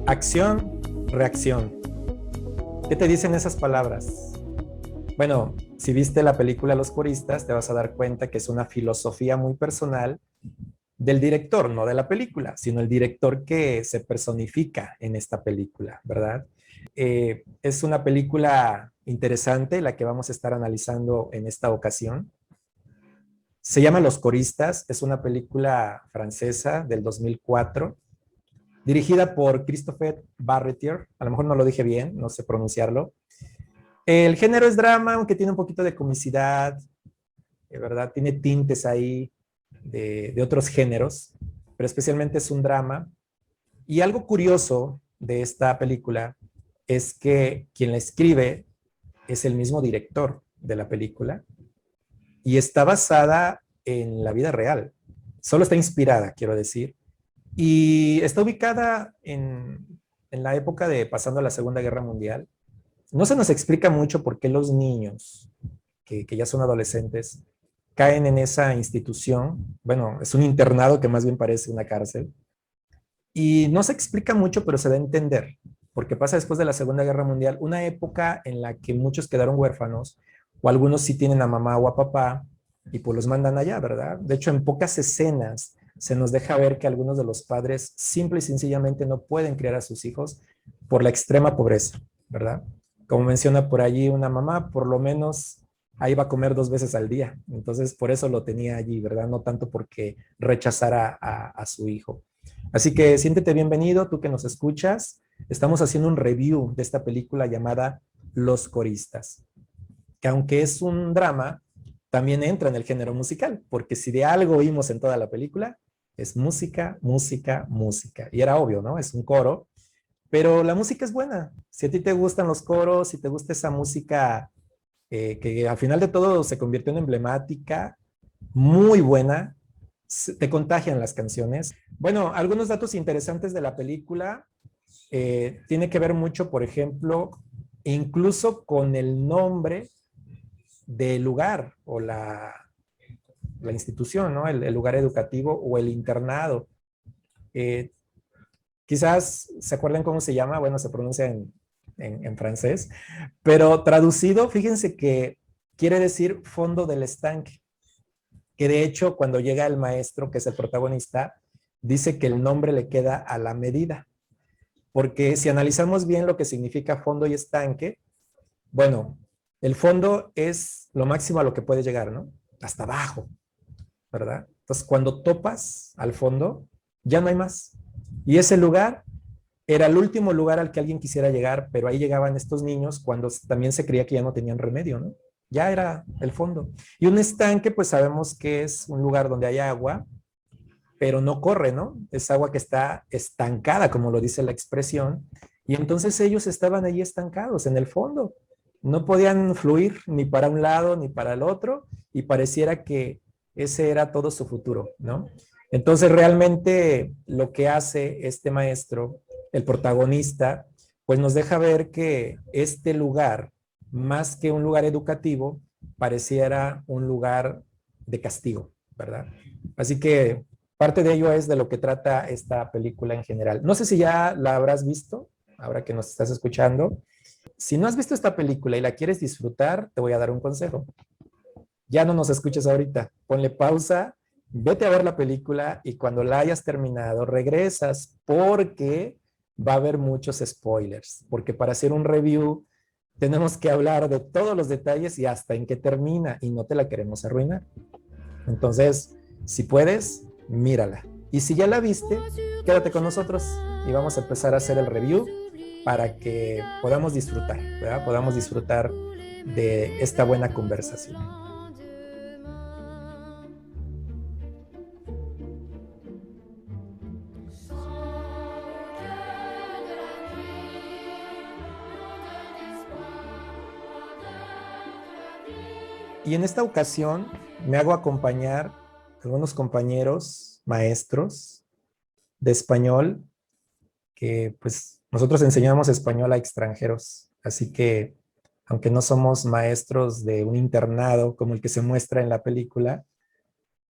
Acción, reacción. ¿Qué te dicen esas palabras? Bueno, si viste la película Los Coristas, te vas a dar cuenta que es una filosofía muy personal del director, no de la película, sino el director que se personifica en esta película, ¿verdad? Es una película interesante la que vamos a estar analizando en esta ocasión. Se llama Los Coristas, es una película francesa del 2004, dirigida por Christophe Barretier, a lo mejor no lo dije bien, no sé pronunciarlo. El género es drama, aunque tiene un poquito de comicidad, ¿verdad? Tiene tintes ahí de otros géneros, pero especialmente es un drama. Y algo curioso de esta película es que quien la escribe es el mismo director de la película y está basada en la vida real. Solo está inspirada, quiero decir, y está ubicada en la época de pasando la Segunda Guerra Mundial. No se nos explica mucho por qué los niños, que ya son adolescentes, caen en esa institución. Bueno, es un internado que más bien parece una cárcel. Y no se explica mucho, pero se da a entender, porque pasa después de la Segunda Guerra Mundial, una época en la que muchos quedaron huérfanos, o algunos sí tienen a mamá o a papá, y pues los mandan allá, ¿verdad? De hecho, en pocas escenas se nos deja ver que algunos de los padres simple y sencillamente no pueden criar a sus hijos por la extrema pobreza, ¿verdad? Como menciona por allí una mamá, por lo menos ahí va a comer 2 veces al día. Entonces, por eso lo tenía allí, ¿verdad? No tanto porque rechazara a su hijo. Así que siéntete bienvenido, tú que nos escuchas. Estamos haciendo un review de esta película llamada Los Coristas, que aunque es un drama, también entra en el género musical, porque si de algo oímos en toda la película, es música, música, música. Y era obvio, ¿no? Es un coro, pero la música es buena. Si a ti te gustan los coros, si te gusta esa música que al final de todo se convirtió en emblemática, muy buena, te contagian las canciones. Bueno, algunos datos interesantes de la película tiene que ver mucho, por ejemplo, incluso con el nombre del lugar o la institución, ¿no? El lugar educativo o el internado. Eh, Quizás se acuerdan cómo se llama, bueno, se pronuncia en francés, pero traducido, fíjense que quiere decir fondo del estanque, que de hecho cuando llega el maestro, que es el protagonista, dice que el nombre le queda a la medida, porque si analizamos bien lo que significa fondo y estanque, bueno, el fondo es lo máximo a lo que puede llegar, ¿no? Hasta abajo, ¿verdad? Entonces, cuando topas al fondo, ya no hay más. Y ese lugar era el último lugar al que alguien quisiera llegar, pero ahí llegaban estos niños cuando también se creía que ya no tenían remedio, ¿no? Ya era el fondo. Y un estanque, pues sabemos que es un lugar donde hay agua, pero no corre, ¿no? Es agua que está estancada, como lo dice la expresión, y entonces ellos estaban allí estancados en el fondo. No podían fluir ni para un lado ni para el otro, y pareciera que ese era todo su futuro, ¿no? Entonces realmente lo que hace este maestro, el protagonista, pues nos deja ver que este lugar, más que un lugar educativo, pareciera un lugar de castigo, ¿verdad? Así que parte de ello es de lo que trata esta película en general. No sé si ya la habrás visto, ahora que nos estás escuchando. Si no has visto esta película y la quieres disfrutar, te voy a dar un consejo. Ya no nos escuches ahorita. Ponle pausa, vete a ver la película y cuando la hayas terminado, regresas porque va a haber muchos spoilers. Porque para hacer un review tenemos que hablar de todos los detalles y hasta en qué termina y no te la queremos arruinar. Entonces, si puedes, mírala. Y si ya la viste, quédate con nosotros y vamos a empezar a hacer el review para que podamos disfrutar, ¿verdad? Podamos disfrutar de esta buena conversación. Y en esta ocasión me hago acompañar algunos compañeros, maestros, de español, que pues nosotros enseñamos español a extranjeros, así que aunque no somos maestros de un internado como el que se muestra en la película,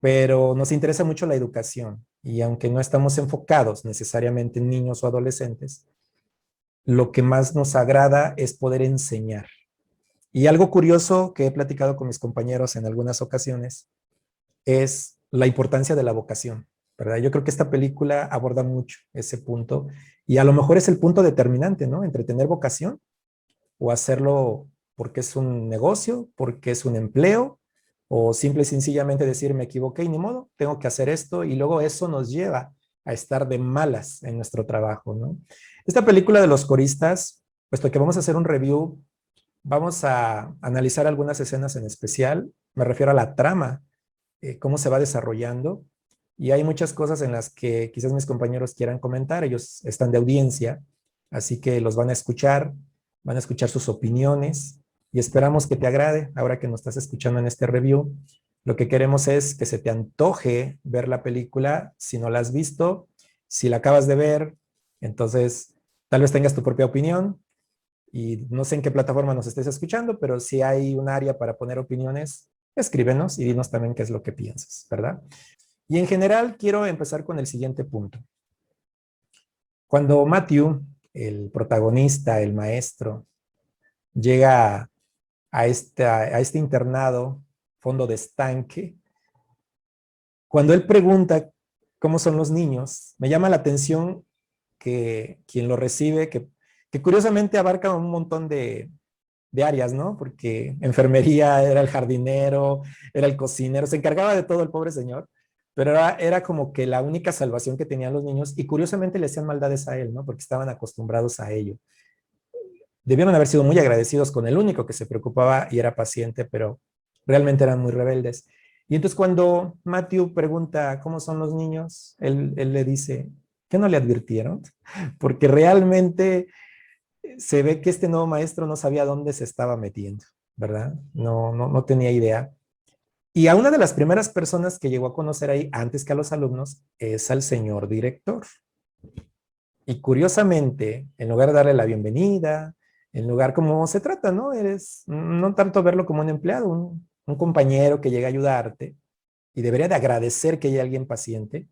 pero nos interesa mucho la educación y aunque no estamos enfocados necesariamente en niños o adolescentes, lo que más nos agrada es poder enseñar. Y algo curioso que he platicado con mis compañeros en algunas ocasiones es la importancia de la vocación, ¿verdad? Yo creo que esta película aborda mucho ese punto y a lo mejor es el punto determinante, ¿no? Entre tener vocación o hacerlo porque es un negocio, porque es un empleo, o simple y sencillamente decir me equivoqué y ni modo, tengo que hacer esto y luego eso nos lleva a estar de malas en nuestro trabajo, ¿no? Esta película de los coristas, puesto que vamos a hacer un review, vamos a analizar algunas escenas en especial, me refiero a la trama, cómo se va desarrollando, y hay muchas cosas en las que quizás mis compañeros quieran comentar, ellos están de audiencia, así que los van a escuchar sus opiniones, y esperamos que te agrade ahora que nos estás escuchando en este review. Lo que queremos es que se te antoje ver la película, si no la has visto, si la acabas de ver, entonces tal vez tengas tu propia opinión, y no sé en qué plataforma nos estés escuchando, pero si hay un área para poner opiniones, escríbenos y dinos también qué es lo que piensas, ¿verdad? Y en general quiero empezar con el siguiente punto. Cuando Matthew, el protagonista, el maestro, llega a este internado, fondo de estanque, cuando él pregunta cómo son los niños, me llama la atención que quien lo recibe, que curiosamente abarca un montón de áreas, ¿no? Porque enfermería, era el jardinero, era el cocinero, se encargaba de todo el pobre señor, pero era como que la única salvación que tenían los niños y curiosamente le hacían maldades a él, ¿no? Porque estaban acostumbrados a ello. Debieron haber sido muy agradecidos con el único que se preocupaba y era paciente, pero realmente eran muy rebeldes. Y entonces cuando Matthew pregunta cómo son los niños, él le dice, ¿qué no le advirtieron? Porque realmente se ve que este nuevo maestro no sabía dónde se estaba metiendo, ¿verdad? No tenía idea. Y a una de las primeras personas que llegó a conocer ahí, antes que a los alumnos, es al señor director. Y curiosamente, en lugar de darle la bienvenida, en lugar como se trata, ¿no? Eres, no tanto verlo como un empleado, un compañero que llega a ayudarte y debería de agradecer que haya alguien paciente,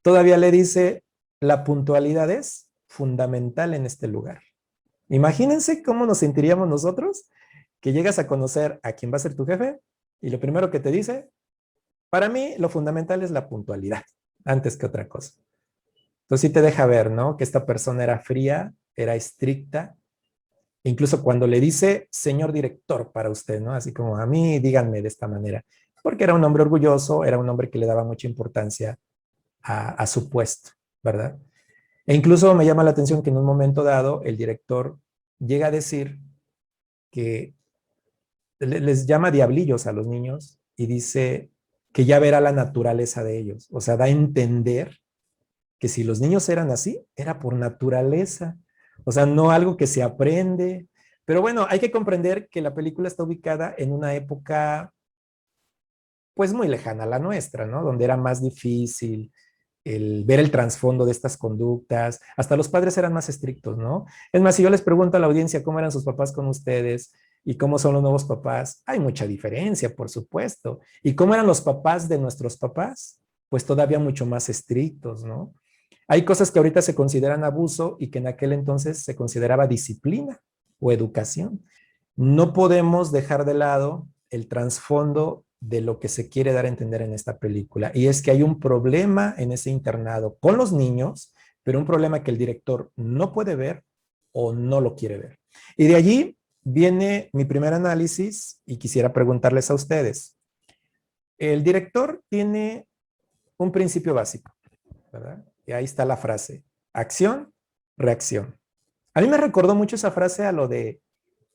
todavía le dice, la puntualidad es fundamental en este lugar. Imagínense cómo nos sentiríamos nosotros que llegas a conocer a quien va a ser tu jefe y lo primero que te dice, para mí lo fundamental es la puntualidad, antes que otra cosa. Entonces sí te deja ver, ¿no? Que esta persona era fría, era estricta, incluso cuando le dice señor director para usted, ¿no? Así como a mí díganme de esta manera, porque era un hombre orgulloso, era un hombre que le daba mucha importancia a su puesto, ¿verdad? E incluso me llama la atención que en un momento dado el director llega a decir que les llama diablillos a los niños y dice que ya verá la naturaleza de ellos. O sea, da a entender que si los niños eran así, era por naturaleza. O sea, no algo que se aprende. Pero bueno, hay que comprender que la película está ubicada en una época pues muy lejana a la nuestra, ¿no? Donde era más difícil el ver el trasfondo de estas conductas. Hasta los padres eran más estrictos, ¿no? Es más, si yo les pregunto a la audiencia cómo eran sus papás con ustedes y cómo son los nuevos papás, hay mucha diferencia, por supuesto. ¿Y cómo eran los papás de nuestros papás? Pues todavía mucho más estrictos, ¿no? Hay cosas que ahorita se consideran abuso y que en aquel entonces se consideraba disciplina o educación. No podemos dejar de lado el trasfondo de lo que se quiere dar a entender en esta película. Y es que hay un problema en ese internado con los niños, pero un problema que el director no puede ver o no lo quiere ver. Y de allí viene mi primer análisis y quisiera preguntarles a ustedes. El director tiene un principio básico, ¿verdad? Y ahí está la frase, acción, reacción. A mí me recordó mucho esa frase a lo de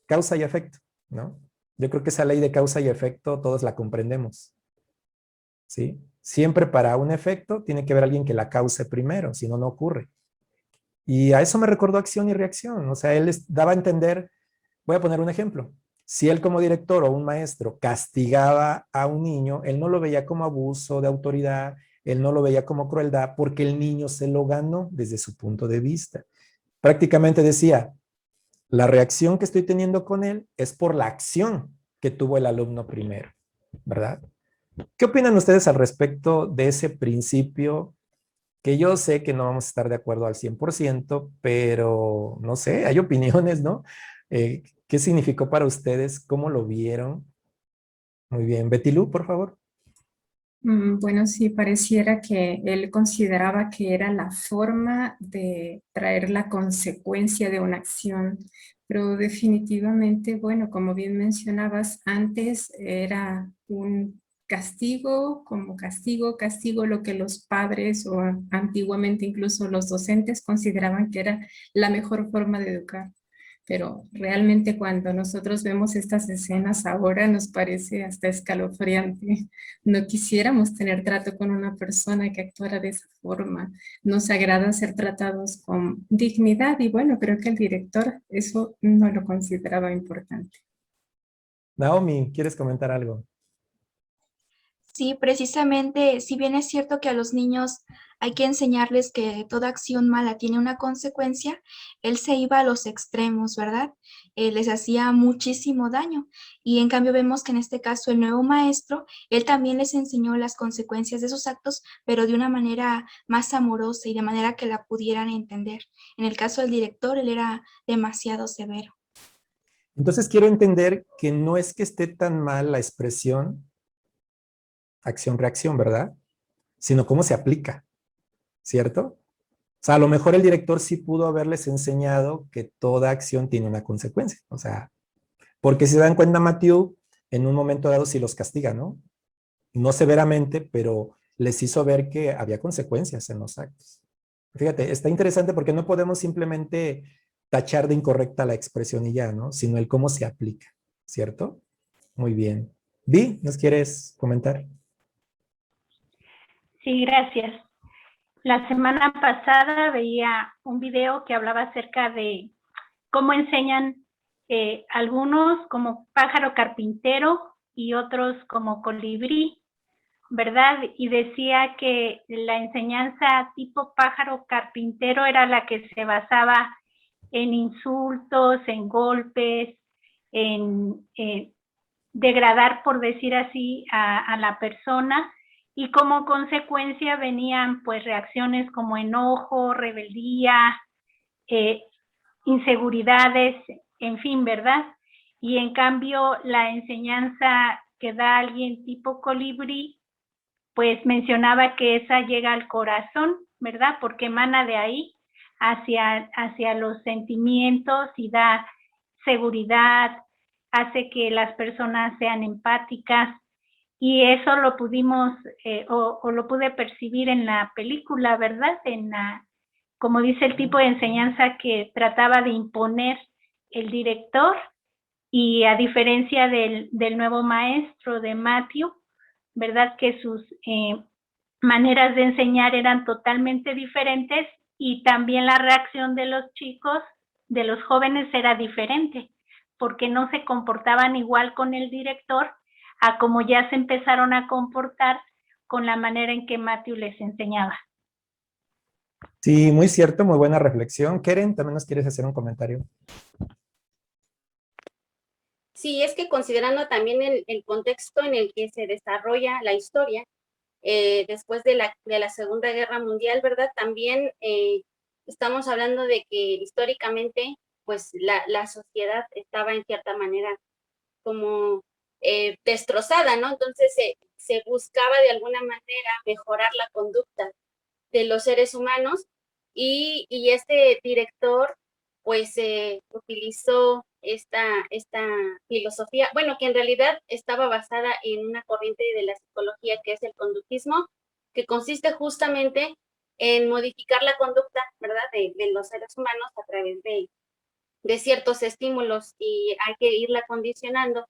causa y efecto, ¿no? Yo creo que esa ley de causa y efecto todos la comprendemos, ¿sí? Siempre para un efecto tiene que haber alguien que la cause primero, si no, no ocurre. Y a eso me recordó acción y reacción, o sea, él les daba a entender, voy a poner un ejemplo, si él como director o un maestro castigaba a un niño, él no lo veía como abuso de autoridad, él no lo veía como crueldad porque el niño se lo ganó desde su punto de vista. Prácticamente decía, la reacción que estoy teniendo con él es por la acción que tuvo el alumno primero, ¿verdad? ¿Qué opinan ustedes al respecto de ese principio? Que yo sé que no vamos a estar de acuerdo al 100%, pero no sé, hay opiniones, ¿no? ¿Qué significó para ustedes? ¿Cómo lo vieron? Muy bien. Betty Lu, por favor. Bueno, sí, pareciera que él consideraba que era la forma de traer la consecuencia de una acción, pero definitivamente, bueno, como bien mencionabas, antes era un castigo, como castigo, castigo, lo que los padres o antiguamente incluso los docentes consideraban que era la mejor forma de educar. Pero realmente cuando nosotros vemos estas escenas ahora nos parece hasta escalofriante. No quisiéramos tener trato con una persona que actuara de esa forma. Nos agrada ser tratados con dignidad y bueno, creo que el director eso no lo consideraba importante. Naomi, ¿quieres comentar algo? Sí, precisamente, si bien es cierto que a los niños hay que enseñarles que toda acción mala tiene una consecuencia, él se iba a los extremos, ¿verdad? Les hacía muchísimo daño. Y en cambio vemos que en este caso el nuevo maestro, él también les enseñó las consecuencias de sus actos, pero de una manera más amorosa y de manera que la pudieran entender. En el caso del director, él era demasiado severo. Entonces quiero entender que no es que esté tan mal la expresión acción-reacción, ¿verdad? Sino cómo se aplica, ¿cierto? O sea, a lo mejor el director sí pudo haberles enseñado que toda acción tiene una consecuencia. O sea, porque si se dan cuenta, Matthew, en un momento dado sí los castiga, ¿no? No severamente, pero les hizo ver que había consecuencias en los actos. Fíjate, está interesante porque no podemos simplemente tachar de incorrecta la expresión y ya, ¿no? Sino el cómo se aplica, ¿cierto? Muy bien. Di, ¿nos quieres comentar? Sí, gracias. La semana pasada veía un video que hablaba acerca de cómo enseñan algunos como pájaro carpintero y otros como colibrí, ¿verdad? Y decía que la enseñanza tipo pájaro carpintero era la que se basaba en insultos, en golpes, en degradar, por decir así, a la persona, y como consecuencia venían pues reacciones como enojo, rebeldía, eh, inseguridades, en fin, ¿verdad? Y en cambio la enseñanza que da alguien tipo colibrí, pues mencionaba que esa llega al corazón, ¿verdad? Porque emana de ahí hacia los sentimientos y da seguridad, hace que las personas sean empáticas, y eso lo pudimos o lo pude percibir en la película, ¿verdad? En la, como dice, el tipo de enseñanza que trataba de imponer el director, y a diferencia del nuevo maestro de Matthew, ¿verdad? Que sus maneras de enseñar eran totalmente diferentes, y también la reacción de los chicos, de los jóvenes, era diferente, porque no se comportaban igual con el director a como ya se empezaron a comportar con la manera en que Matthew les enseñaba. Sí, muy cierto, muy buena reflexión. Keren, ¿también nos quieres hacer un comentario? Sí, es que considerando también el contexto en el que se desarrolla la historia, después de la Segunda Guerra Mundial, ¿verdad? También estamos hablando de que históricamente, pues la sociedad estaba en cierta manera como destrozada, ¿no? Entonces se buscaba de alguna manera mejorar la conducta de los seres humanos, y este director pues utilizó esta filosofía, bueno, que en realidad estaba basada en una corriente de la psicología que es el conductismo, que consiste justamente en modificar la conducta, ¿verdad?, de los seres humanos a través de ciertos estímulos, y hay que irla condicionando.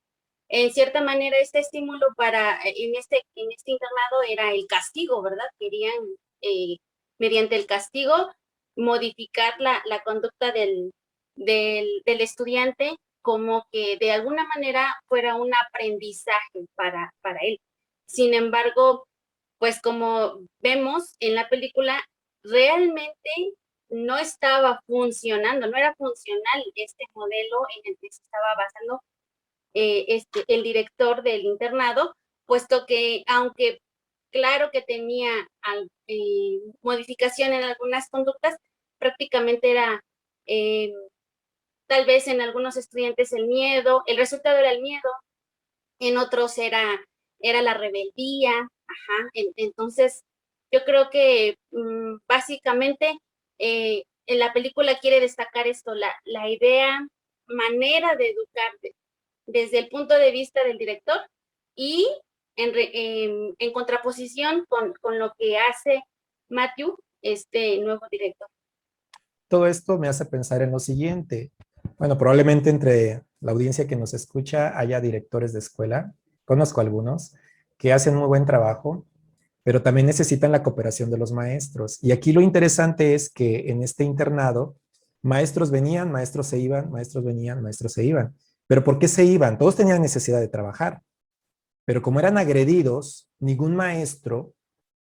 En cierta manera, este estímulo en este internado era el castigo, ¿verdad? Querían, mediante el castigo, modificar la conducta del estudiante, como que de alguna manera fuera un aprendizaje para él. Sin embargo, pues como vemos en la película, realmente no estaba funcionando, no era funcional este modelo en el que se estaba basando el director del internado, puesto que aunque claro que tenía modificación en algunas conductas, prácticamente era tal vez en algunos estudiantes el miedo, el resultado era el miedo, en otros era la rebeldía, ajá. Entonces, yo creo que básicamente en la película quiere destacar esto, la idea, manera de educar desde el punto de vista del director y en contraposición con lo que hace Matthew, este nuevo director. Todo esto me hace pensar en lo siguiente. Bueno, probablemente entre la audiencia que nos escucha haya directores de escuela, conozco algunos, que hacen muy buen trabajo, pero también necesitan la cooperación de los maestros. Y aquí lo interesante es que en este internado, maestros venían, maestros se iban, maestros venían, maestros se iban. ¿Pero por qué se iban? Todos tenían necesidad de trabajar, pero como eran agredidos, ningún maestro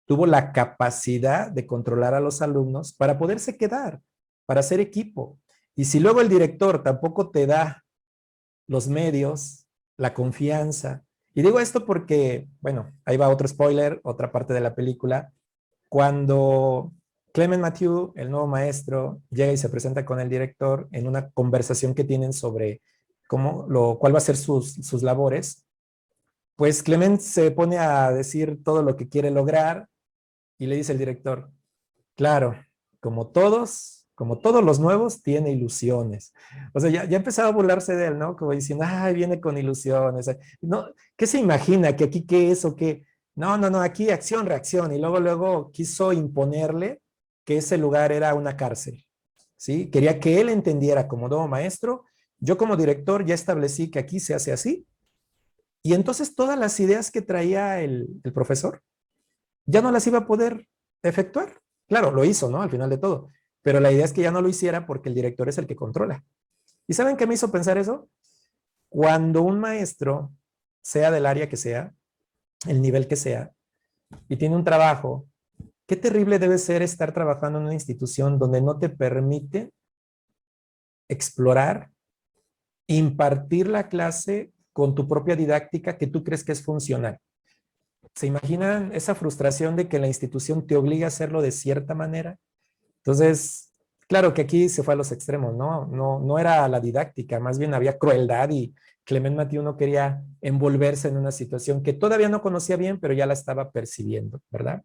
tuvo la capacidad de controlar a los alumnos para poderse quedar, para hacer equipo. Y si luego el director tampoco te da los medios, la confianza, y digo esto porque, bueno, ahí va otro spoiler, otra parte de la película, cuando Clement Mathieu, el nuevo maestro, llega y se presenta con el director en una conversación que tienen sobre cuál va a ser sus labores, pues Clement se pone a decir todo lo que quiere lograr y le dice el director, claro, como todos los nuevos, tiene ilusiones. O sea, ya empezaba a burlarse de él, ¿no? Como diciendo, ay, viene con ilusiones. No, ¿qué se imagina? ¿Que aquí qué es o qué? No, no, no, aquí acción, reacción. Y luego quiso imponerle que ese lugar era una cárcel, ¿sí? Quería que él entendiera como nuevo maestro. Yo como director ya establecí que aquí se hace así. Y entonces todas las ideas que traía el profesor ya no las iba a poder efectuar. Claro, lo hizo, ¿no? Al final de todo. Pero la idea es que ya no lo hiciera porque el director es el que controla. ¿Y saben qué me hizo pensar eso? Cuando un maestro, sea del área que sea, el nivel que sea, y tiene un trabajo, qué terrible debe ser estar trabajando en una institución donde no te permite explorar, impartir la clase con tu propia didáctica que tú crees que es funcional. ¿Se imaginan esa frustración de que la institución te obliga a hacerlo de cierta manera? Entonces, claro que aquí se fue a los extremos, ¿no? No era la didáctica, más bien había crueldad y Clement Mathieu no quería envolverse en una situación que todavía no conocía bien, pero ya la estaba percibiendo, ¿verdad?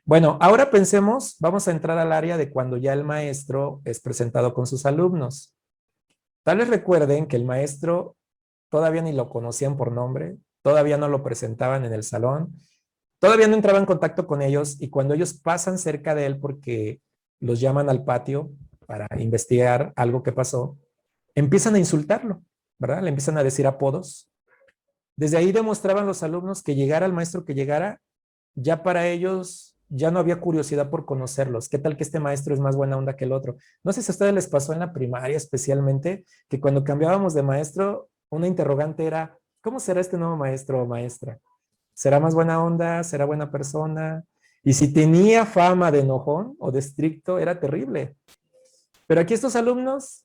Bueno, ahora pensemos, vamos a entrar al área de cuando ya el maestro es presentado con sus alumnos. Tal vez recuerden que el maestro todavía ni lo conocían por nombre, todavía no lo presentaban en el salón, todavía no entraba en contacto con ellos y cuando ellos pasan cerca de él porque los llaman al patio para investigar algo que pasó, empiezan a insultarlo, ¿verdad? Le empiezan a decir apodos. Desde ahí demostraban los alumnos que llegara el maestro que llegara, ya para ellos ya no había curiosidad por conocerlos. ¿Qué tal que este maestro es más buena onda que el otro? No sé si a ustedes les pasó en la primaria especialmente, que cuando cambiábamos de maestro, una interrogante era, ¿cómo será este nuevo maestro o maestra? ¿Será más buena onda? ¿Será buena persona? Y si tenía fama de enojón o de estricto, era terrible. Pero aquí estos alumnos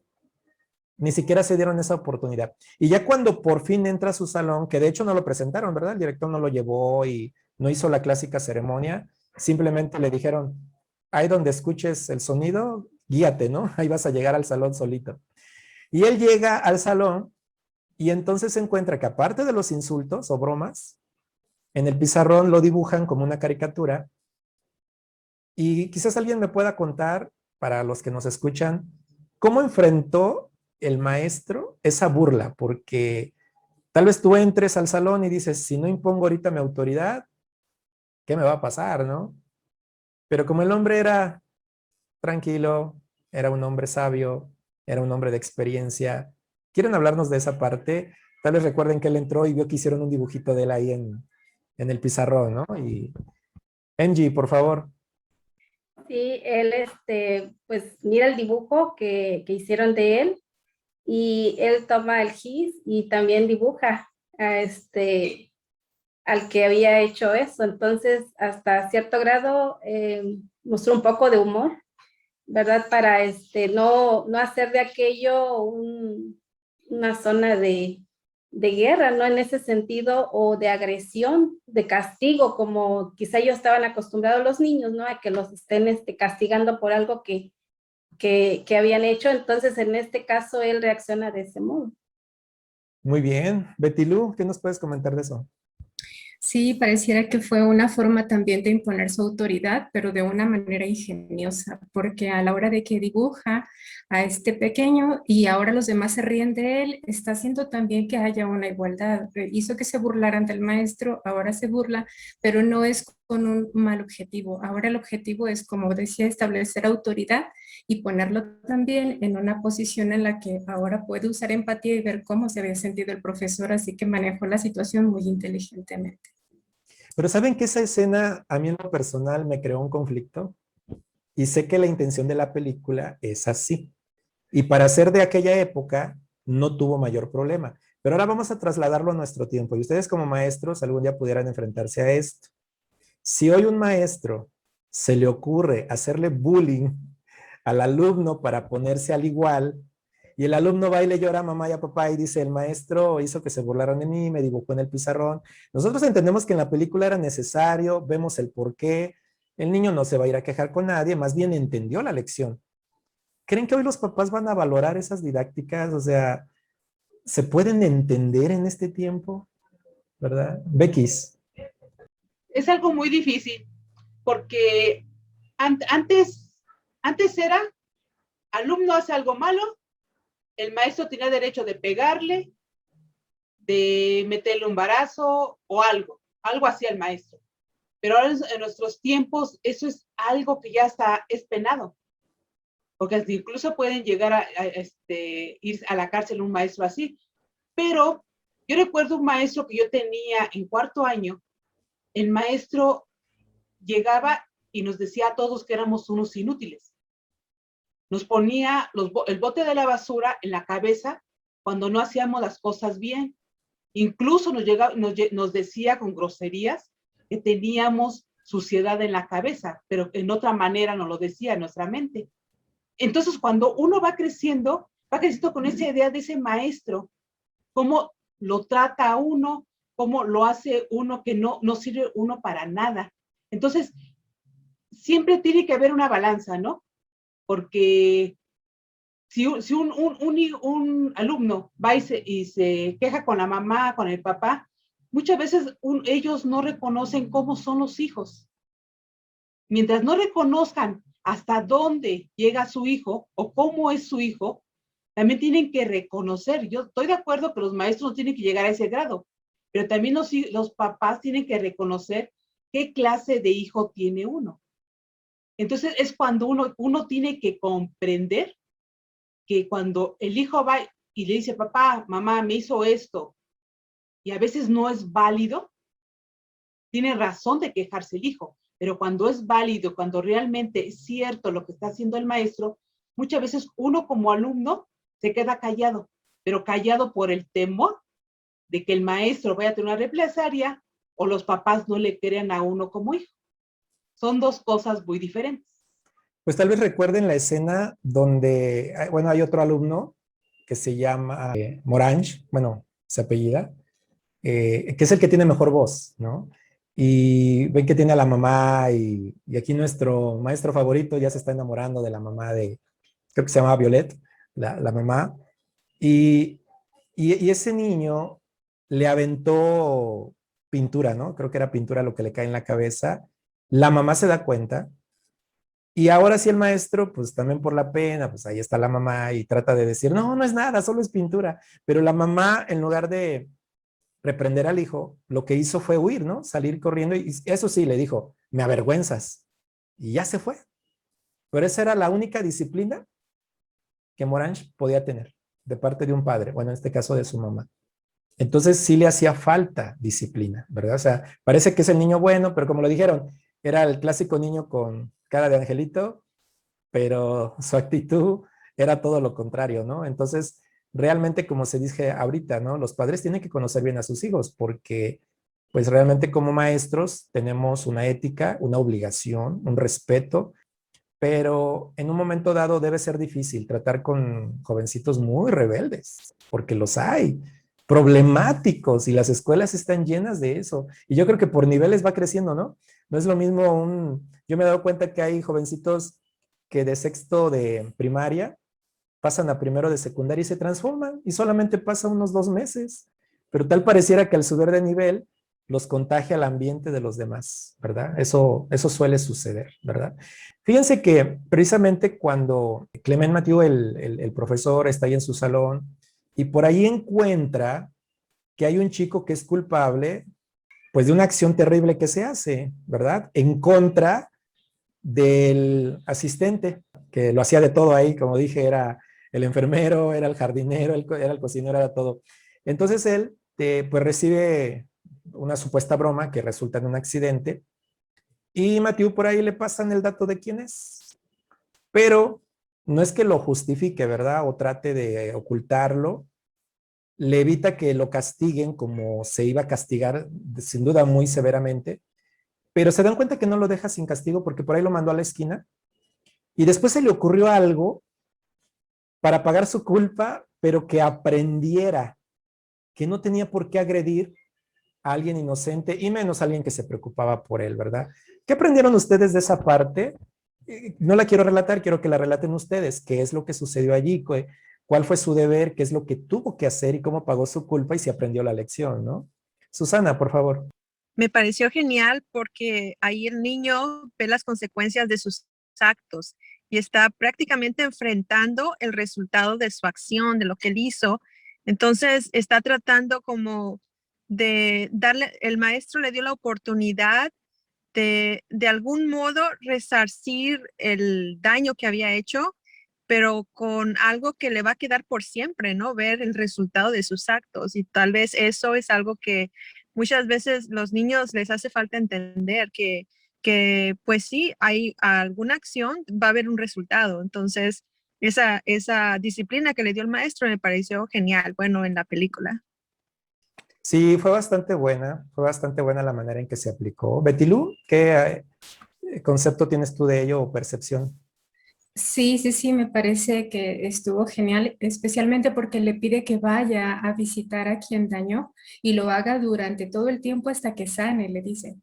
ni siquiera se dieron esa oportunidad. Y ya cuando por fin entra a su salón, que de hecho no lo presentaron, ¿verdad? El director no lo llevó y no hizo la clásica ceremonia, simplemente le dijeron, ahí donde escuches el sonido, guíate, ¿no? Ahí vas a llegar al salón solito. Y él llega al salón y entonces se encuentra que aparte de los insultos o bromas, en el pizarrón lo dibujan como una caricatura y quizás alguien me pueda contar, para los que nos escuchan, cómo enfrentó el maestro esa burla, porque tal vez tú entres al salón y dices, si no impongo ahorita mi autoridad, ¿qué me va a pasar, no? Pero como el hombre era tranquilo, era un hombre sabio, era un hombre de experiencia, ¿quieren hablarnos de esa parte? Tal vez recuerden que él entró y vio que hicieron un dibujito de él ahí en el pizarrón, ¿no? Y Angie, por favor. Sí, él, pues mira el dibujo que hicieron de él y él toma el gis y también dibuja, al que había hecho eso. Entonces, hasta cierto grado, mostró un poco de humor, ¿verdad? Para no hacer de aquello una zona de guerra, ¿no? En ese sentido, o de agresión, de castigo, como quizá ellos estaban acostumbrados los niños, ¿no? A que los estén castigando por algo que habían hecho. Entonces, en este caso, él reacciona de ese modo. Muy bien. Betty Lu, ¿qué nos puedes comentar de eso? Sí, pareciera que fue una forma también de imponer su autoridad, pero de una manera ingeniosa, porque a la hora de que dibuja a este pequeño y ahora los demás se ríen de él, está haciendo también que haya una igualdad. Hizo que se burlaran del maestro, ahora se burla, pero no es con un mal objetivo. Ahora el objetivo es, como decía, establecer autoridad y ponerlo también en una posición en la que ahora puede usar empatía y ver cómo se había sentido el profesor, así que manejó la situación muy inteligentemente. Pero ¿saben que esa escena a mí en lo personal me creó un conflicto? Y sé que la intención de la película es así. Y para ser de aquella época no tuvo mayor problema. Pero ahora vamos a trasladarlo a nuestro tiempo. Y ustedes como maestros algún día pudieran enfrentarse a esto. Si hoy un maestro se le ocurre hacerle bullying al alumno para ponerse al igual, y el alumno va y le llora a mamá y a papá y dice, el maestro hizo que se burlaran de mí, me dibujó en el pizarrón. Nosotros entendemos que en la película era necesario, vemos el porqué, el niño no se va a ir a quejar con nadie, más bien entendió la lección. ¿Creen que hoy los papás van a valorar esas didácticas? O sea, ¿se pueden entender en este tiempo? ¿Verdad? Bequis. Es algo muy difícil porque antes era, alumno hace algo malo, el maestro tenía derecho de pegarle, de meterle un barazo o algo hacía el maestro. Pero ahora en nuestros tiempos eso es algo que ya es penado, porque incluso pueden llegar a ir a la cárcel un maestro así. Pero yo recuerdo un maestro que yo tenía en cuarto año, el maestro llegaba y nos decía a todos que éramos unos inútiles. Nos ponía el bote de la basura en la cabeza cuando no hacíamos las cosas bien. Incluso nos decía con groserías que teníamos suciedad en la cabeza, pero en otra manera nos lo decía en nuestra mente. Entonces, cuando uno va creciendo con esa idea de ese maestro, cómo lo trata a uno, cómo lo hace uno que no sirve uno para nada. Entonces, siempre tiene que haber una balanza, ¿no? Porque si un alumno va y se queja con la mamá, con el papá, muchas veces ellos no reconocen cómo son los hijos. Mientras no reconozcan hasta dónde llega su hijo o cómo es su hijo, también tienen que reconocer. Yo estoy de acuerdo que los maestros no tienen que llegar a ese grado, pero también los papás tienen que reconocer qué clase de hijo tiene uno. Entonces es cuando uno tiene que comprender que cuando el hijo va y le dice, papá, mamá, me hizo esto, y a veces no es válido, tiene razón de quejarse el hijo, pero cuando es válido, cuando realmente es cierto lo que está haciendo el maestro, muchas veces uno como alumno se queda callado, pero callado por el temor de que el maestro vaya a tener una represalia o los papás no le crean a uno como hijo. Son dos cosas muy diferentes. Pues tal vez recuerden la escena donde, bueno, hay otro alumno que se llama Morange, bueno, se apellida, que es el que tiene mejor voz, ¿no? Y ven que tiene a la mamá y aquí nuestro maestro favorito ya se está enamorando de la mamá de, creo que se llama Violet, la mamá. Y ese niño le aventó pintura, ¿no? Creo que era pintura lo que le cae en la cabeza. La mamá se da cuenta. Y ahora sí el maestro, pues también por la pena, pues ahí está la mamá y trata de decir, no, no es nada, solo es pintura. Pero la mamá, en lugar de reprender al hijo, lo que hizo fue huir, ¿no? Salir corriendo y eso sí, le dijo, me avergüenzas. Y ya se fue. Pero esa era la única disciplina que Morange podía tener de parte de un padre, bueno, en este caso de su mamá. Entonces sí le hacía falta disciplina, ¿verdad? O sea, parece que es el niño bueno, pero como lo dijeron, era el clásico niño con cara de angelito, pero su actitud era todo lo contrario, ¿no? Entonces, realmente, como se dice ahorita, ¿no? Los padres tienen que conocer bien a sus hijos, porque pues realmente como maestros tenemos una ética, una obligación, un respeto, pero en un momento dado debe ser difícil tratar con jovencitos muy rebeldes, porque los hay, problemáticos, y las escuelas están llenas de eso. Y yo creo que por niveles va creciendo, ¿no? No es lo mismo yo me he dado cuenta que hay jovencitos que de sexto de primaria pasan a primero de secundaria y se transforman, y solamente pasa unos 2 meses, pero tal pareciera que al subir de nivel los contagia al ambiente de los demás, ¿verdad? Eso suele suceder, ¿verdad? Fíjense que precisamente cuando Clement Mathieu, el profesor, está ahí en su salón y por ahí encuentra que hay un chico que es culpable, pues de una acción terrible que se hace, ¿verdad? En contra del asistente, que lo hacía de todo ahí, como dije, era el enfermero, era el jardinero, era el cocinero, era todo. Entonces él, pues recibe una supuesta broma que resulta en un accidente y Mathieu por ahí le pasan el dato de quién es. Pero no es que lo justifique, ¿verdad? O trate de ocultarlo. Le evita que lo castiguen como se iba a castigar, sin duda muy severamente, pero se dan cuenta que no lo deja sin castigo porque por ahí lo mandó a la esquina y después se le ocurrió algo para pagar su culpa, pero que aprendiera que no tenía por qué agredir a alguien inocente y menos a alguien que se preocupaba por él, ¿verdad? ¿Qué aprendieron ustedes de esa parte? No la quiero relatar, quiero que la relaten ustedes. ¿Qué es lo que sucedió allí? ¿Cuál fue su deber? ¿Qué es lo que tuvo que hacer y cómo pagó su culpa y si aprendió la lección, ¿no? Susana, por favor. Me pareció genial porque ahí el niño ve las consecuencias de sus actos y está prácticamente enfrentando el resultado de su acción, de lo que él hizo. Entonces está tratando como de darle, el maestro le dio la oportunidad de algún modo resarcir el daño que había hecho, pero con algo que le va a quedar por siempre, ¿no? Ver el resultado de sus actos. Y tal vez eso es algo que muchas veces los niños les hace falta entender, que pues sí, hay alguna acción, va a haber un resultado. Entonces, esa disciplina que le dio el maestro me pareció genial, bueno, en la película. Sí, fue bastante buena la manera en que se aplicó. Betilú, ¿qué concepto tienes tú de ello o percepción? Sí, sí, sí, me parece que estuvo genial, especialmente porque le pide que vaya a visitar a quien dañó y lo haga durante todo el tiempo hasta que sane, le dice.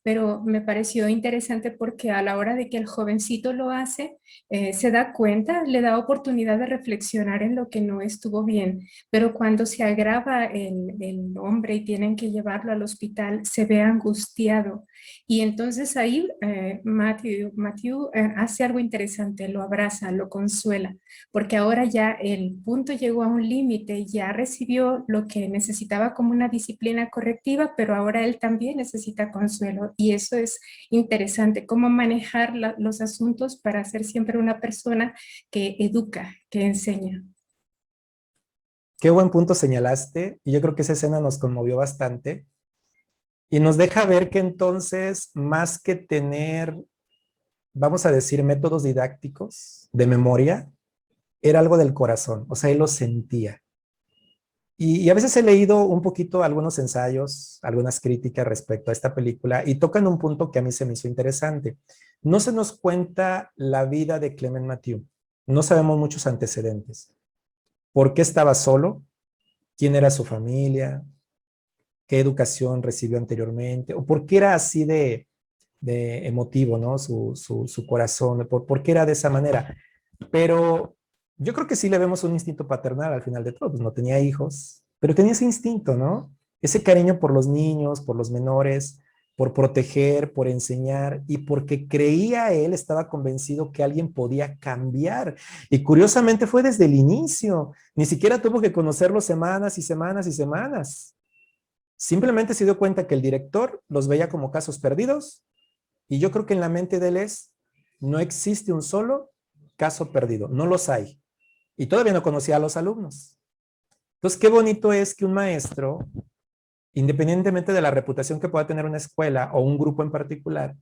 Pero me pareció interesante porque a la hora de que el jovencito lo hace, se da cuenta, le da oportunidad de reflexionar en lo que no estuvo bien, pero cuando se agrava el hombre y tienen que llevarlo al hospital, se ve angustiado. Y entonces ahí Matthew hace algo interesante, lo abraza, lo consuela, porque ahora ya el punto llegó a un límite, ya recibió lo que necesitaba como una disciplina correctiva, pero ahora él también necesita consuelo. Y eso es interesante, cómo manejar los asuntos para ser siempre una persona que educa, que enseña. Qué buen punto señalaste y yo creo que esa escena nos conmovió bastante y nos deja ver que entonces, más que tener, vamos a decir, métodos didácticos de memoria, era algo del corazón, o sea, él lo sentía. Y a veces he leído un poquito algunos ensayos, algunas críticas respecto a esta película y tocan un punto que a mí se me hizo interesante. No se nos cuenta la vida de Clement Mathieu. No sabemos muchos antecedentes. ¿Por qué estaba solo? ¿Quién era su familia? ¿Qué educación recibió anteriormente? ¿O por qué era así de emotivo, ¿no? Su corazón. ¿Por qué era de esa manera? Pero yo creo que sí le vemos un instinto paternal al final de todo. Pues no tenía hijos, pero tenía ese instinto, ¿no? Ese cariño por los niños, por los menores, por proteger, por enseñar y porque creía él, estaba convencido que alguien podía cambiar. Y curiosamente fue desde el inicio. Ni siquiera tuvo que conocerlo semanas y semanas y semanas. Simplemente se dio cuenta que el director los veía como casos perdidos y yo creo que en la mente de él no existe un solo caso perdido, no los hay. Y todavía no conocía a los alumnos. Entonces, qué bonito es que un maestro, independientemente de la reputación que pueda tener una escuela o un grupo en particular,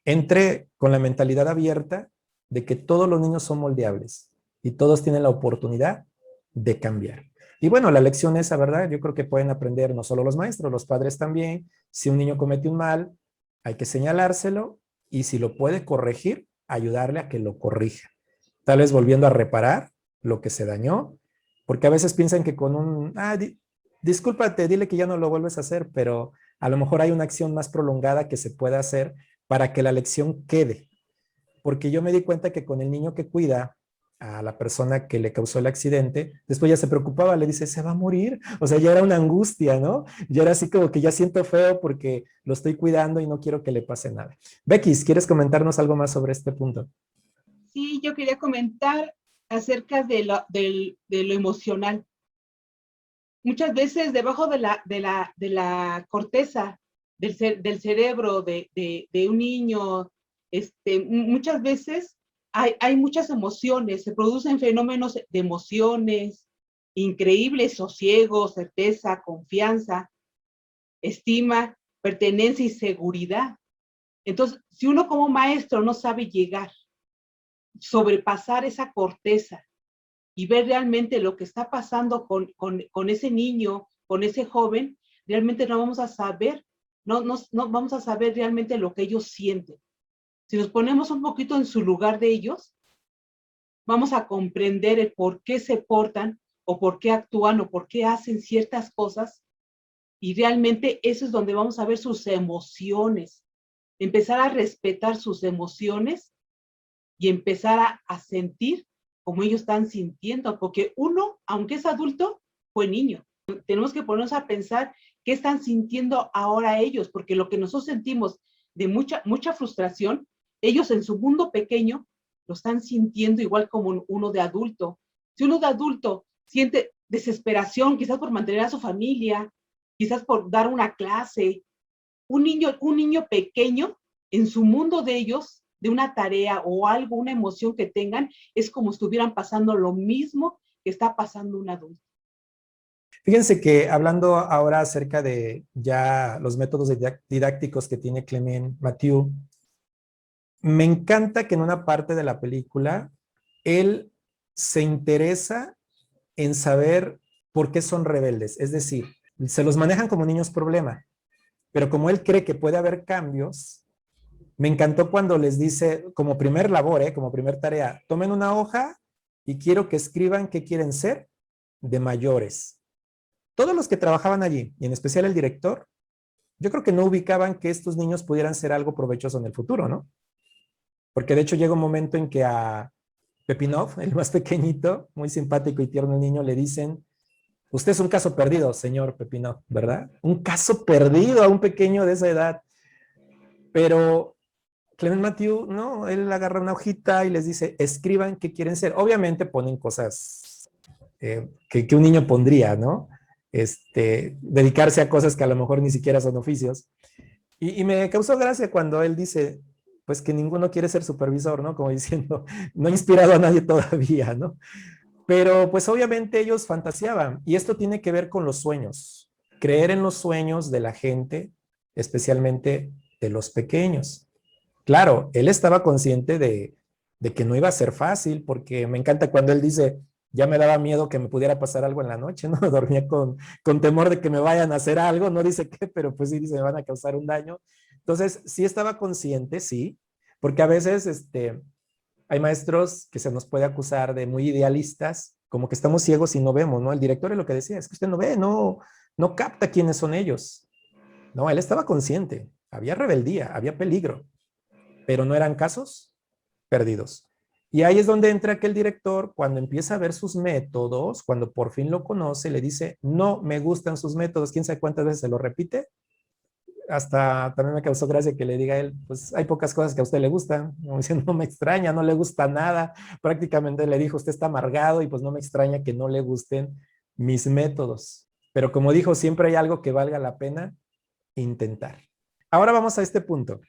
entre con la mentalidad abierta de que todos los niños son moldeables y todos tienen la oportunidad de cambiar. Y bueno, la lección esa, ¿verdad? Yo creo que pueden aprender no solo los maestros, los padres también. Si un niño comete un mal, hay que señalárselo y si lo puede corregir, ayudarle a que lo corrija. Tal vez volviendo a reparar lo que se dañó, porque a veces piensan que con discúlpate, dile que ya no lo vuelves a hacer, pero a lo mejor hay una acción más prolongada que se pueda hacer para que la lección quede. Porque yo me di cuenta que con el niño que cuida a la persona que le causó el accidente, después ya se preocupaba, le dice, se va a morir. O sea, ya era una angustia, ¿no? Ya era así como que ya siento feo porque lo estoy cuidando y no quiero que le pase nada. Becky, ¿quieres comentarnos algo más sobre este punto? Sí, yo quería comentar acerca de lo emocional. Muchas veces debajo de la corteza del cerebro de un niño, muchas veces hay muchas emociones, se producen fenómenos de emociones increíbles, sosiego, certeza, confianza, estima, pertenencia y seguridad. Entonces, si uno como maestro no sabe llegar, sobrepasar esa corteza y ver realmente lo que está pasando con ese niño, con ese joven, realmente no vamos a saber, no vamos a saber realmente lo que ellos sienten. Si nos ponemos un poquito en su lugar de ellos, vamos a comprender el por qué se portan o por qué actúan o por qué hacen ciertas cosas y realmente eso es donde vamos a ver sus emociones, empezar a respetar sus emociones y empezar a sentir como ellos están sintiendo, porque uno, aunque es adulto, fue niño. Tenemos que ponernos a pensar qué están sintiendo ahora ellos, porque lo que nosotros sentimos de mucha frustración, ellos en su mundo pequeño lo están sintiendo igual como uno de adulto. Si uno de adulto siente desesperación, quizás por mantener a su familia, quizás por dar una clase, un niño pequeño en su mundo de ellos, de una tarea o algo, una emoción que tengan, es como estuvieran pasando lo mismo que está pasando un adulto. Fíjense que hablando ahora acerca de ya los métodos didácticos que tiene Clement Mathieu, me encanta que en una parte de la película él se interesa en saber por qué son rebeldes. Es decir, se los manejan como niños problema, pero como él cree que puede haber cambios, me encantó cuando les dice, como primer labor, como primer tarea, tomen una hoja y quiero que escriban qué quieren ser de mayores. Todos los que trabajaban allí, y en especial el director, yo creo que no ubicaban que estos niños pudieran ser algo provechoso en el futuro, ¿no? Porque de hecho llega un momento en que a Pepinov, el más pequeñito, muy simpático y tierno niño, le dicen, usted es un caso perdido, señor Pepinov, ¿verdad? Un caso perdido a un pequeño de esa edad. Pero Clement Mathieu, no, él agarra una hojita y les dice, escriban qué quieren ser. Obviamente ponen cosas que un niño pondría, ¿no? Dedicarse a cosas que a lo mejor ni siquiera son oficios. Y me causó gracia cuando él dice, pues que ninguno quiere ser supervisor, ¿no? Como diciendo, no ha inspirado a nadie todavía, ¿no? Pero pues obviamente ellos fantaseaban y esto tiene que ver con los sueños, creer en los sueños de la gente, especialmente de los pequeños. Claro, él estaba consciente de que no iba a ser fácil porque me encanta cuando él dice, ya me daba miedo que me pudiera pasar algo en la noche, ¿no? Dormía con temor de que me vayan a hacer algo, no dice qué, pero pues sí dice, me van a causar un daño. Entonces, sí estaba consciente, sí, porque a veces hay maestros que se nos puede acusar de muy idealistas, como que estamos ciegos y no vemos, ¿no? El director es lo que decía, es que usted no ve, no capta quiénes son ellos. No, él estaba consciente, había rebeldía, había peligro, pero no eran casos perdidos. Y ahí es donde entra aquel director, cuando empieza a ver sus métodos, cuando por fin lo conoce, le dice, no me gustan sus métodos, quién sabe cuántas veces se lo repite. Hasta también me causó gracia que le diga a él, pues hay pocas cosas que a usted le gustan, como diciendo, no me extraña, no le gusta nada, prácticamente le dijo, usted está amargado y pues no me extraña que no le gusten mis métodos, pero como dijo, siempre hay algo que valga la pena intentar. Ahora vamos a este punto,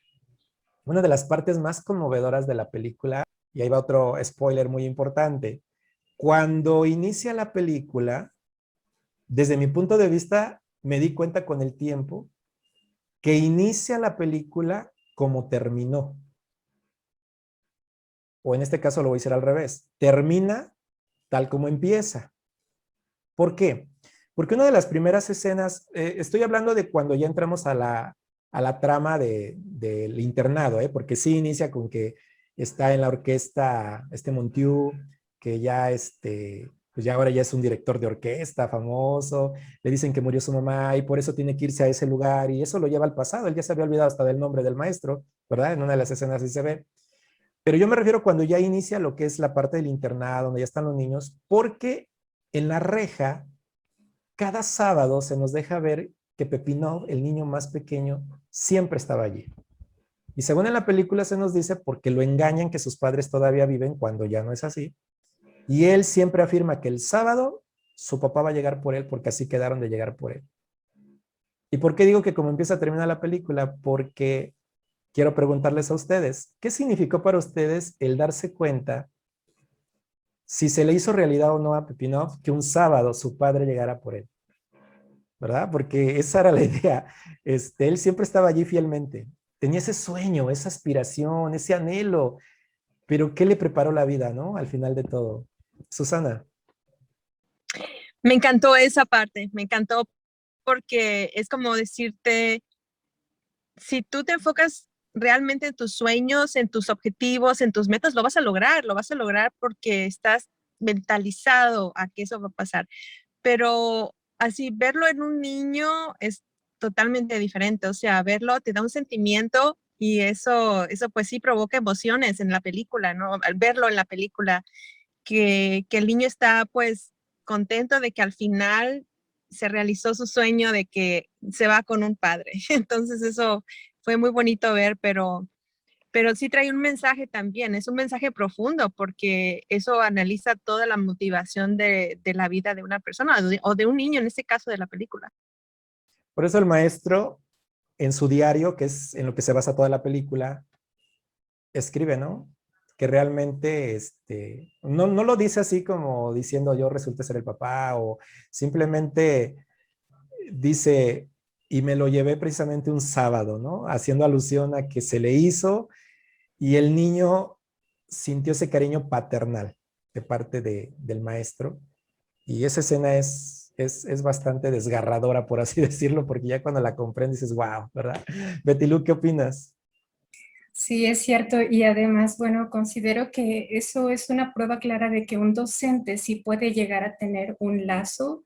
una de las partes más conmovedoras de la película, y ahí va otro spoiler muy importante, cuando inicia la película, desde mi punto de vista, me di cuenta con el tiempo que inicia la película como terminó. O en este caso lo voy a decir al revés. Termina tal como empieza. ¿Por qué? Porque una de las primeras escenas, estoy hablando de cuando ya entramos a la trama del internado, porque sí inicia con que está en la orquesta Montiú, que ya pues ya ahora ya es un director de orquesta famoso, le dicen que murió su mamá y por eso tiene que irse a ese lugar y eso lo lleva al pasado, él ya se había olvidado hasta del nombre del maestro, ¿verdad? En una de las escenas así se ve. Pero yo me refiero cuando ya inicia lo que es la parte del internado, donde ya están los niños, porque en la reja, cada sábado se nos deja ver que Pepinov, el niño más pequeño, siempre estaba allí. Y según en la película se nos dice porque lo engañan que sus padres todavía viven cuando ya no es así. Y él siempre afirma que el sábado su papá va a llegar por él porque así quedaron de llegar por él. ¿Y por qué digo que como empieza a terminar la película? Porque quiero preguntarles a ustedes, ¿qué significó para ustedes el darse cuenta si se le hizo realidad o no a Pepinov que un sábado su padre llegara por él? ¿Verdad? Porque esa era la idea. Él siempre estaba allí fielmente. Tenía ese sueño, esa aspiración, ese anhelo. Pero ¿qué le preparó la vida, no? Al final de todo. Susana. Me encantó esa parte, me encantó porque es como decirte, si tú te enfocas realmente en tus sueños, en tus objetivos, en tus metas, lo vas a lograr porque estás mentalizado a que eso va a pasar. Pero así verlo en un niño es totalmente diferente, o sea, verlo te da un sentimiento y eso pues sí provoca emociones en la película, ¿no? Al verlo en la película, que el niño está pues contento de que al final se realizó su sueño de que se va con un padre. Entonces eso fue muy bonito ver, pero sí trae un mensaje también, es un mensaje profundo porque eso analiza toda la motivación de la vida de una persona o de un niño, en este caso de la película. Por eso el maestro, en su diario, que es en lo que se basa toda la película, escribe, ¿no? Que realmente no lo dice así como diciendo yo resulte ser el papá o simplemente dice, y me lo llevé precisamente un sábado, ¿no? Haciendo alusión a que se le hizo y el niño sintió ese cariño paternal de parte del maestro. Y esa escena es bastante desgarradora, por así decirlo, porque ya cuando la comprendes dices, wow, ¿verdad? Betty Lu, ¿qué opinas? Sí, es cierto. Y además, bueno, considero que eso es una prueba clara de que un docente sí puede llegar a tener un lazo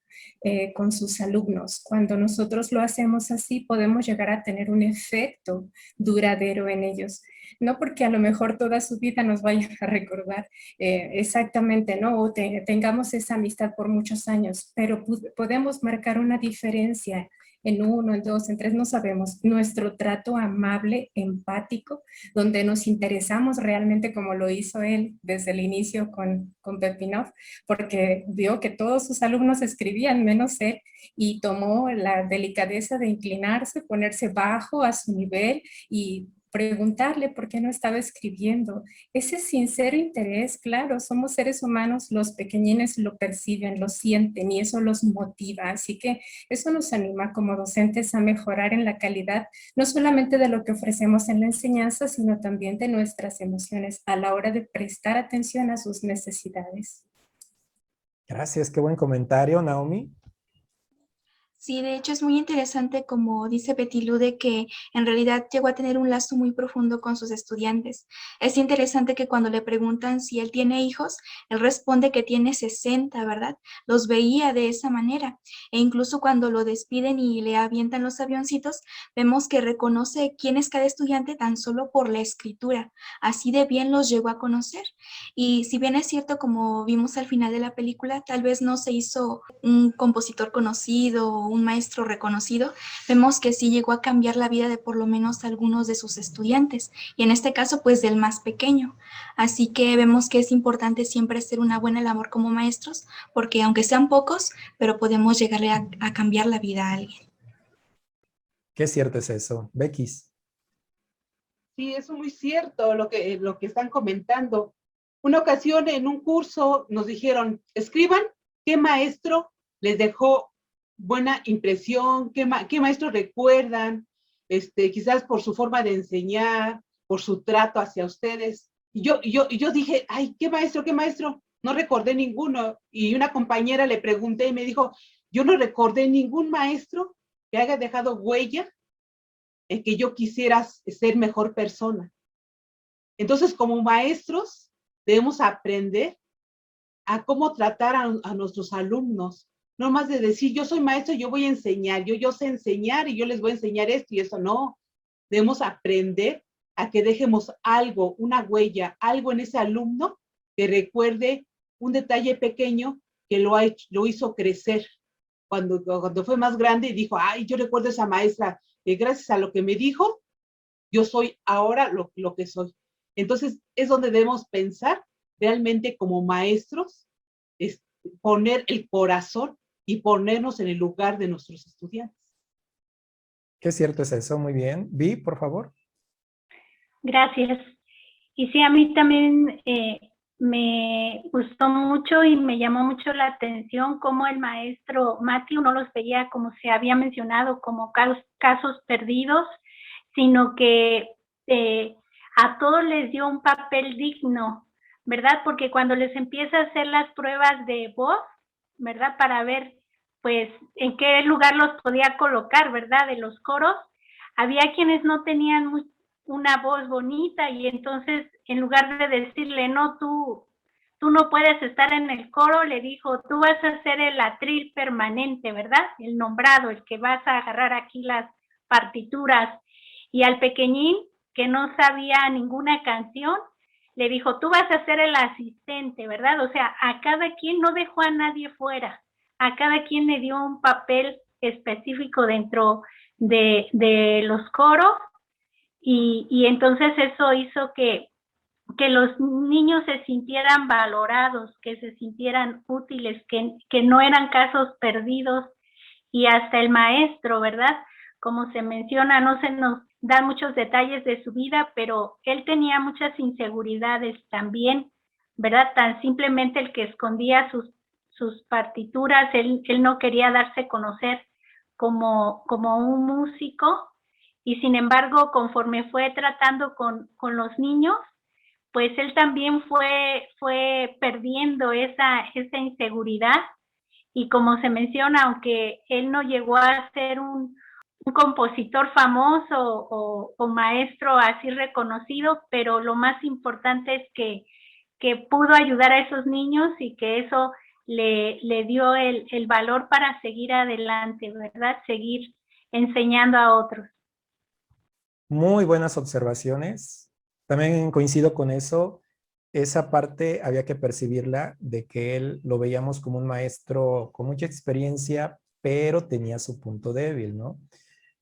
con sus alumnos. Cuando nosotros lo hacemos así, podemos llegar a tener un efecto duradero en ellos. No porque a lo mejor toda su vida nos vayan a recordar exactamente, ¿no? O tengamos esa amistad por muchos años, pero podemos marcar una diferencia en uno, en dos, en tres, no sabemos. Nuestro trato amable, empático, donde nos interesamos realmente como lo hizo él desde el inicio con Pepinov, porque vio que todos sus alumnos escribían, menos él, y tomó la delicadeza de inclinarse, ponerse bajo a su nivel y preguntarle por qué no estaba escribiendo. Ese sincero interés, claro, somos seres humanos, los pequeñines lo perciben, lo sienten y eso los motiva. Así que eso nos anima como docentes a mejorar en la calidad, no solamente de lo que ofrecemos en la enseñanza, sino también de nuestras emociones a la hora de prestar atención a sus necesidades. Gracias, qué buen comentario, Naomi. Sí, de hecho es muy interesante, como dice Betty Lu, de que en realidad llegó a tener un lazo muy profundo con sus estudiantes. Es interesante que cuando le preguntan si él tiene hijos, él responde que tiene 60, ¿verdad? Los veía de esa manera. E incluso cuando lo despiden y le avientan los avioncitos, vemos que reconoce quién es cada estudiante tan solo por la escritura. Así de bien los llegó a conocer. Y si bien es cierto, como vimos al final de la película, tal vez no se hizo un compositor conocido, un maestro reconocido, vemos que sí llegó a cambiar la vida de por lo menos algunos de sus estudiantes, y en este caso pues del más pequeño. Así que vemos que es importante siempre hacer una buena labor como maestros, porque aunque sean pocos, pero podemos llegarle a cambiar la vida a alguien. Qué cierto es eso. Becky. Sí, eso es muy cierto lo que están comentando. Una ocasión en un curso nos dijeron, escriban qué maestro les dejó buena impresión, qué maestro recuerdan, quizás por su forma de enseñar, por su trato hacia ustedes. Y yo dije, ay, qué maestro, no recordé ninguno. Y una compañera le pregunté y me dijo, yo no recordé ningún maestro que haya dejado huella en que yo quisiera ser mejor persona. Entonces, como maestros, debemos aprender a cómo tratar a nuestros alumnos. No más de decir, yo soy maestro, yo voy a enseñar, yo sé enseñar y yo les voy a enseñar esto y eso. No, debemos aprender a que dejemos algo, una huella, algo en ese alumno que recuerde un detalle pequeño que lo hizo crecer. Cuando fue más grande y dijo, ay, yo recuerdo a esa maestra que gracias a lo que me dijo, yo soy ahora lo que soy. Entonces, es donde debemos pensar realmente como maestros, es poner el corazón y ponernos en el lugar de nuestros estudiantes. Qué cierto es eso, muy bien. Vi, por favor. Gracias. Y sí, a mí también me gustó mucho y me llamó mucho la atención cómo el maestro Matthew no los veía, como se había mencionado, como casos perdidos, sino que a todos les dio un papel digno, ¿verdad? Porque cuando les empieza a hacer las pruebas de voz, ¿verdad? Para ver, pues, en qué lugar los podía colocar, ¿verdad? De los coros, había quienes no tenían una voz bonita y entonces en lugar de decirle, no, tú no puedes estar en el coro, le dijo, tú vas a ser el atril permanente, ¿verdad? El nombrado, el que vas a agarrar aquí las partituras. Y al pequeñín, que no sabía ninguna canción, le dijo, tú vas a ser el asistente, ¿verdad? O sea, a cada quien no dejó a nadie fuera, a cada quien le dio un papel específico dentro de los coros y entonces eso hizo que los niños se sintieran valorados, que se sintieran útiles, que no eran casos perdidos y hasta el maestro, ¿verdad? Como se menciona, no se nos dan muchos detalles de su vida, pero él tenía muchas inseguridades también, ¿verdad? Tan simplemente el que escondía sus partituras, él no quería darse a conocer como un músico y sin embargo, conforme fue tratando con los niños, pues él también fue perdiendo esa inseguridad y como se menciona, aunque él no llegó a ser un compositor famoso o maestro así reconocido, pero lo más importante es que pudo ayudar a esos niños y que eso le dio el valor para seguir adelante, ¿verdad? Seguir enseñando a otros. Muy buenas observaciones. También coincido con eso. Esa parte había que percibirla de que él lo veíamos como un maestro con mucha experiencia, pero tenía su punto débil, ¿no?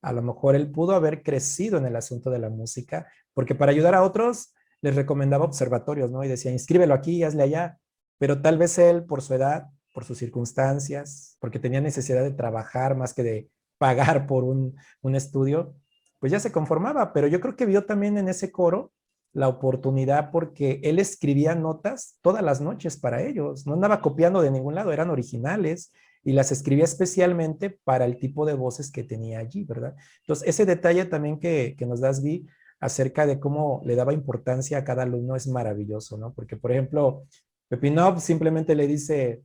A lo mejor él pudo haber crecido en el asunto de la música, porque para ayudar a otros les recomendaba observatorios, ¿no? Y decía, inscríbelo aquí, hazle allá. Pero tal vez él, por su edad, por sus circunstancias, porque tenía necesidad de trabajar más que de pagar por un estudio, pues ya se conformaba. Pero yo creo que vio también en ese coro la oportunidad porque él escribía notas todas las noches para ellos. No andaba copiando de ningún lado, eran originales y las escribía especialmente para el tipo de voces que tenía allí, ¿verdad? Entonces, ese detalle también que nos das, Vi, acerca de cómo le daba importancia a cada alumno es maravilloso, ¿no? Porque, por ejemplo, Pepinov simplemente le dice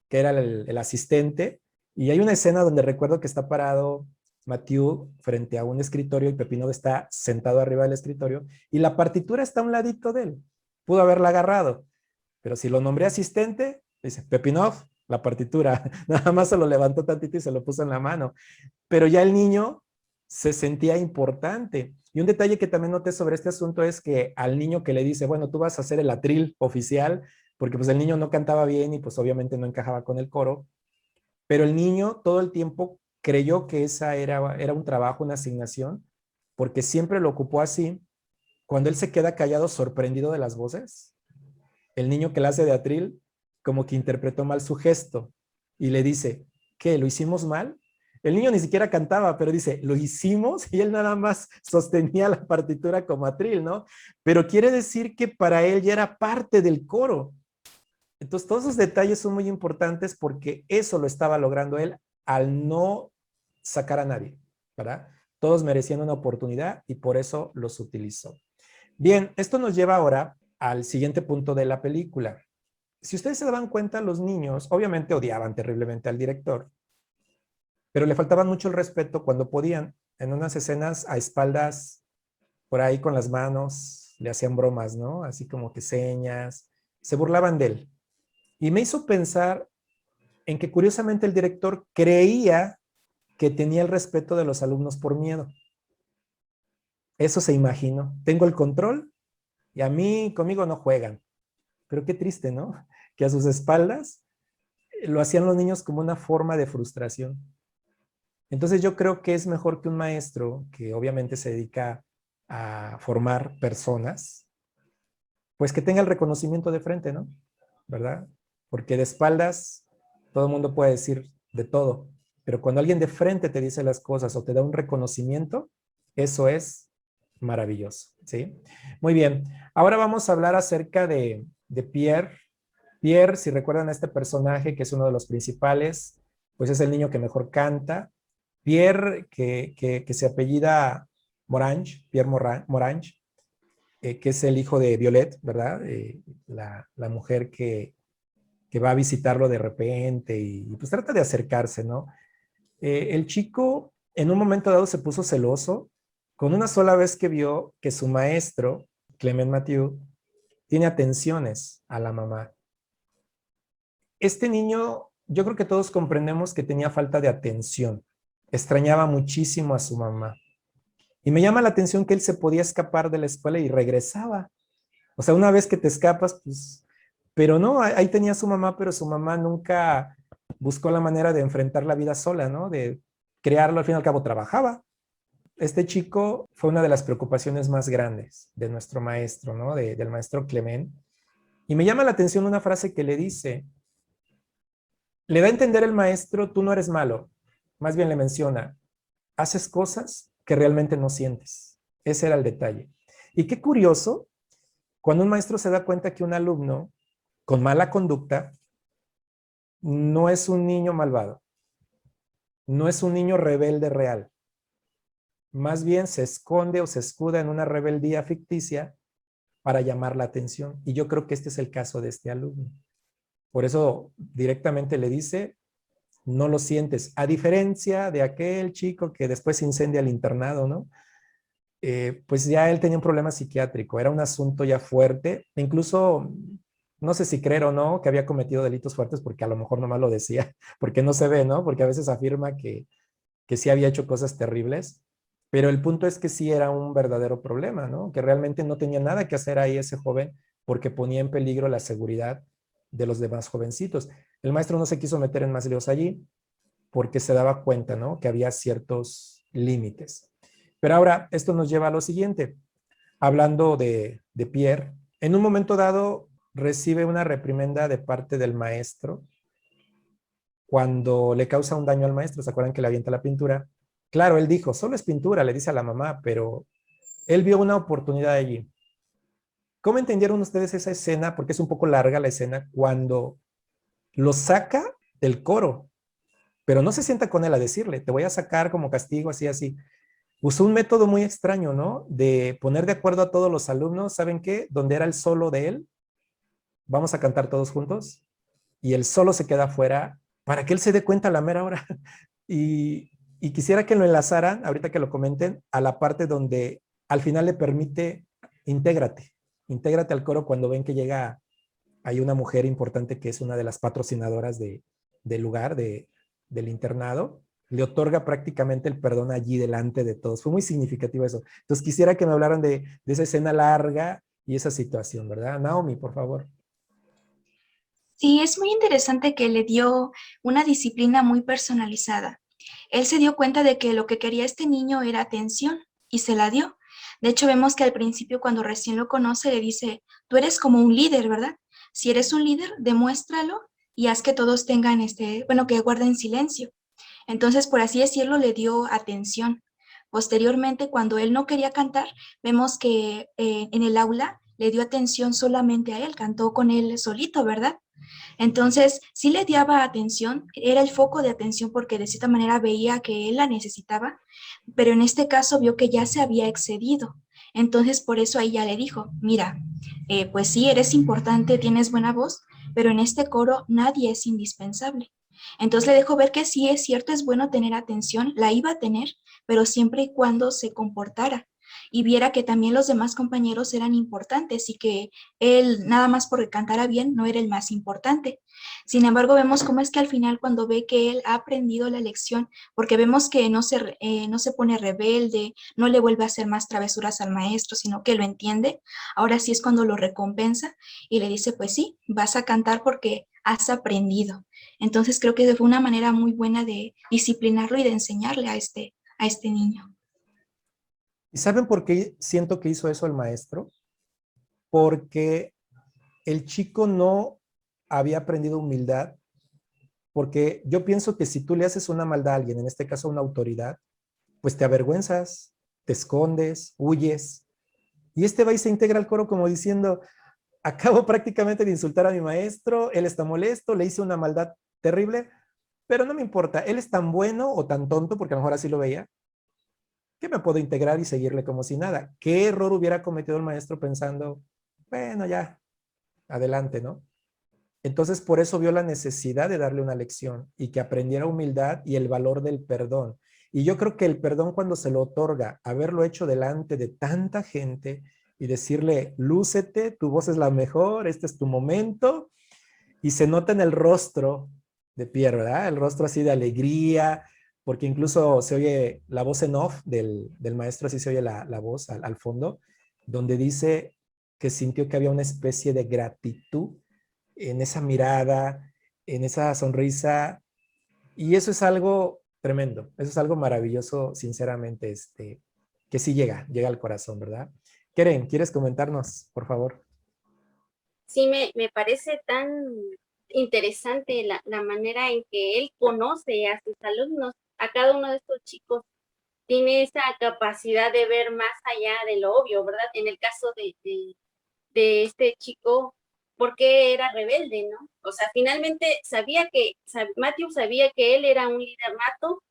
que era el asistente y hay una escena donde recuerdo que está parado Mathieu frente a un escritorio y Pepinov está sentado arriba del escritorio y la partitura está a un ladito de él. Pudo haberla agarrado, pero si lo nombré asistente, dice Pepinov, la partitura, nada más se lo levantó tantito y se lo puso en la mano. Pero ya el niño se sentía importante. Y un detalle que también noté sobre este asunto es que al niño que le dice, bueno, tú vas a ser el atril oficial, porque pues el niño no cantaba bien y pues obviamente no encajaba con el coro, pero el niño todo el tiempo creyó que esa era un trabajo, una asignación, porque siempre lo ocupó así. Cuando él se queda callado, sorprendido de las voces, el niño que la hace de atril como que interpretó mal su gesto y le dice, ¿qué? ¿Lo hicimos mal? El niño ni siquiera cantaba, pero dice, ¿lo hicimos? Y él nada más sostenía la partitura como atril, ¿no? Pero quiere decir que para él ya era parte del coro. Entonces, todos esos detalles son muy importantes porque eso lo estaba logrando él al no sacar a nadie, ¿verdad? Todos merecían una oportunidad y por eso los utilizó. Bien, esto nos lleva ahora al siguiente punto de la película. si ustedes se daban cuenta, los niños obviamente odiaban terriblemente al director, pero le faltaban mucho el respeto cuando podían. En unas escenas a espaldas, por ahí con las manos, le hacían bromas, ¿no? Así como que señas, se burlaban de él. Y me hizo pensar en que curiosamente el director creía que tenía el respeto de los alumnos por miedo. Eso se imaginó. Tengo el control y conmigo no juegan. Pero qué triste, ¿no? Que a sus espaldas lo hacían los niños como una forma de frustración. Entonces yo creo que es mejor que un maestro que obviamente se dedica a formar personas, pues que tenga el reconocimiento de frente, ¿no? ¿Verdad? Porque de espaldas todo el mundo puede decir de todo, pero cuando alguien de frente te dice las cosas o te da un reconocimiento, eso es maravilloso, ¿sí? Muy bien, ahora vamos a hablar acerca de Pierre. Pierre, si recuerdan a este personaje que es uno de los principales, pues es el niño que mejor canta. Pierre, que se apellida Morange, Pierre Morange, que es el hijo de Violette, ¿verdad? La mujer que va a visitarlo de repente y pues trata de acercarse, ¿no? El chico en un momento dado se puso celoso con una sola vez que vio que su maestro, Clement Mathieu, tiene atenciones a la mamá. Este niño, yo creo que todos comprendemos que tenía falta de atención. Extrañaba muchísimo a su mamá. Y me llama la atención que él se podía escapar de la escuela y regresaba. O sea, una vez que te escapas, pues... Pero no, ahí tenía a su mamá, pero su mamá nunca buscó la manera de enfrentar la vida sola, ¿no? De crearlo, al fin y al cabo trabajaba. Este chico fue una de las preocupaciones más grandes de nuestro maestro, ¿no? Del maestro Clement. Y me llama la atención una frase que le dice, le da a entender el maestro, tú no eres malo. Más bien le menciona, haces cosas que realmente no sientes. Ese era el detalle. Y qué curioso, cuando un maestro se da cuenta que un alumno con mala conducta no es un niño malvado, no es un niño rebelde real. Más bien se esconde o se escuda en una rebeldía ficticia para llamar la atención. Y yo creo que este es el caso de este alumno. Por eso directamente le dice, no lo sientes. A diferencia de aquel chico que después incendia el internado, ¿no? Pues ya él tenía un problema psiquiátrico. Era un asunto ya fuerte. Incluso, no sé si creer o no, que había cometido delitos fuertes porque a lo mejor nomás lo decía, porque no se ve, ¿no? Porque a veces afirma que sí había hecho cosas terribles. Pero el punto es que sí era un verdadero problema, ¿no? Que realmente no tenía nada que hacer ahí ese joven porque ponía en peligro la seguridad de los demás jovencitos. El maestro no se quiso meter en más líos allí porque se daba cuenta, ¿no? Que había ciertos límites. Pero ahora, esto nos lleva a lo siguiente. Hablando de Pierre, en un momento dado recibe una reprimenda de parte del maestro cuando le causa un daño al maestro. ¿Se acuerdan que le avienta la pintura? Claro, él dijo, solo es pintura, le dice a la mamá, pero él vio una oportunidad allí. ¿Cómo entendieron ustedes esa escena? Porque es un poco larga la escena, cuando lo saca del coro, pero no se sienta con él a decirle, te voy a sacar como castigo, así, así. Usó un método muy extraño, ¿no? De poner de acuerdo a todos los alumnos, ¿saben qué? Donde era el solo de él, vamos a cantar todos juntos, y el solo se queda afuera para que él se dé cuenta a la mera hora. Y quisiera que lo enlazaran, ahorita que lo comenten, a la parte donde al final le permite, intégrate al coro cuando ven que llega, hay una mujer importante que es una de las patrocinadoras del lugar, del internado, le otorga prácticamente el perdón allí delante de todos. Fue muy significativo eso. Entonces quisiera que me hablaran de esa escena larga y esa situación, ¿verdad? Naomi, por favor. Sí, es muy interesante que le dio una disciplina muy personalizada. Él se dio cuenta de que lo que quería este niño era atención y se la dio. De hecho, vemos que al principio, cuando recién lo conoce, le dice, tú eres como un líder, ¿verdad? Si eres un líder, demuéstralo y haz que todos tengan que guarden silencio. Entonces, por así decirlo, le dio atención. Posteriormente, cuando él no quería cantar, vemos que en el aula le dio atención solamente a él, cantó con él solito, ¿verdad? Entonces, sí le daba atención, era el foco de atención porque de cierta manera veía que él la necesitaba, pero en este caso vio que ya se había excedido. Entonces, por eso ahí ya le dijo, mira, pues sí, eres importante, tienes buena voz, pero en este coro nadie es indispensable. Entonces le dejó ver que sí es cierto, es bueno tener atención, la iba a tener, pero siempre y cuando se comportara y viera que también los demás compañeros eran importantes y que él nada más porque cantara bien no era el más importante. Sin embargo, vemos cómo es que al final cuando ve que él ha aprendido la lección, porque vemos que no se pone rebelde, no le vuelve a hacer más travesuras al maestro, sino que lo entiende, ahora sí es cuando lo recompensa y le dice, pues sí, vas a cantar porque has aprendido. Entonces creo que fue una manera muy buena de disciplinarlo y de enseñarle a este niño. ¿Y saben por qué siento que hizo eso el maestro? Porque el chico no había aprendido humildad, porque yo pienso que si tú le haces una maldad a alguien, en este caso a una autoridad, pues te avergüenzas, te escondes, huyes. Y este va y se integra al coro como diciendo, acabo prácticamente de insultar a mi maestro, él está molesto, le hice una maldad terrible, pero no me importa, él es tan bueno o tan tonto, porque a lo mejor así lo veía, que me puedo integrar y seguirle como si nada. ¿Qué error hubiera cometido el maestro pensando, bueno, ya, adelante, ¿no? Entonces, por eso vio la necesidad de darle una lección y que aprendiera humildad y el valor del perdón. Y yo creo que el perdón cuando se lo otorga, haberlo hecho delante de tanta gente y decirle, lúcete, tu voz es la mejor, este es tu momento, y se nota en el rostro de Pierre, ¿verdad? El rostro así de alegría, porque incluso se oye la voz en off del maestro, así se oye la voz al fondo, donde dice que sintió que había una especie de gratitud en esa mirada, en esa sonrisa, y eso es algo tremendo, eso es algo maravilloso, sinceramente, que sí llega al corazón, ¿verdad? Keren, ¿quieres comentarnos, por favor? Sí, me parece tan interesante la manera en que él conoce a sus alumnos, a cada uno de estos chicos. Tiene esa capacidad de ver más allá de lo obvio, ¿verdad? En el caso de este chico, porque era rebelde, ¿no? O sea, finalmente Matthew sabía que él era un líder nato,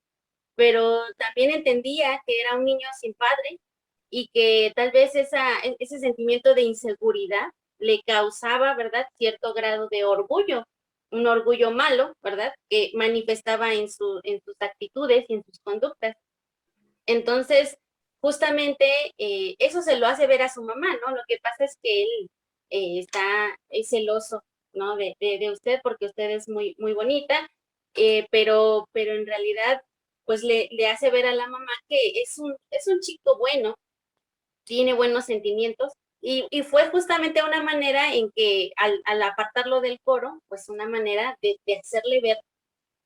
pero también entendía que era un niño sin padre y que tal vez ese sentimiento de inseguridad le causaba, ¿verdad?, cierto grado de orgullo, un orgullo malo, ¿verdad?, que manifestaba en sus actitudes y en sus conductas. Entonces, justamente eso se lo hace ver a su mamá, ¿no? Lo que pasa es que él es celoso, ¿no? De usted porque usted es muy, muy bonita, pero en realidad, pues le hace ver a la mamá que es un chico bueno, tiene buenos sentimientos, y fue justamente una manera en que al apartarlo del coro, pues una manera de hacerle ver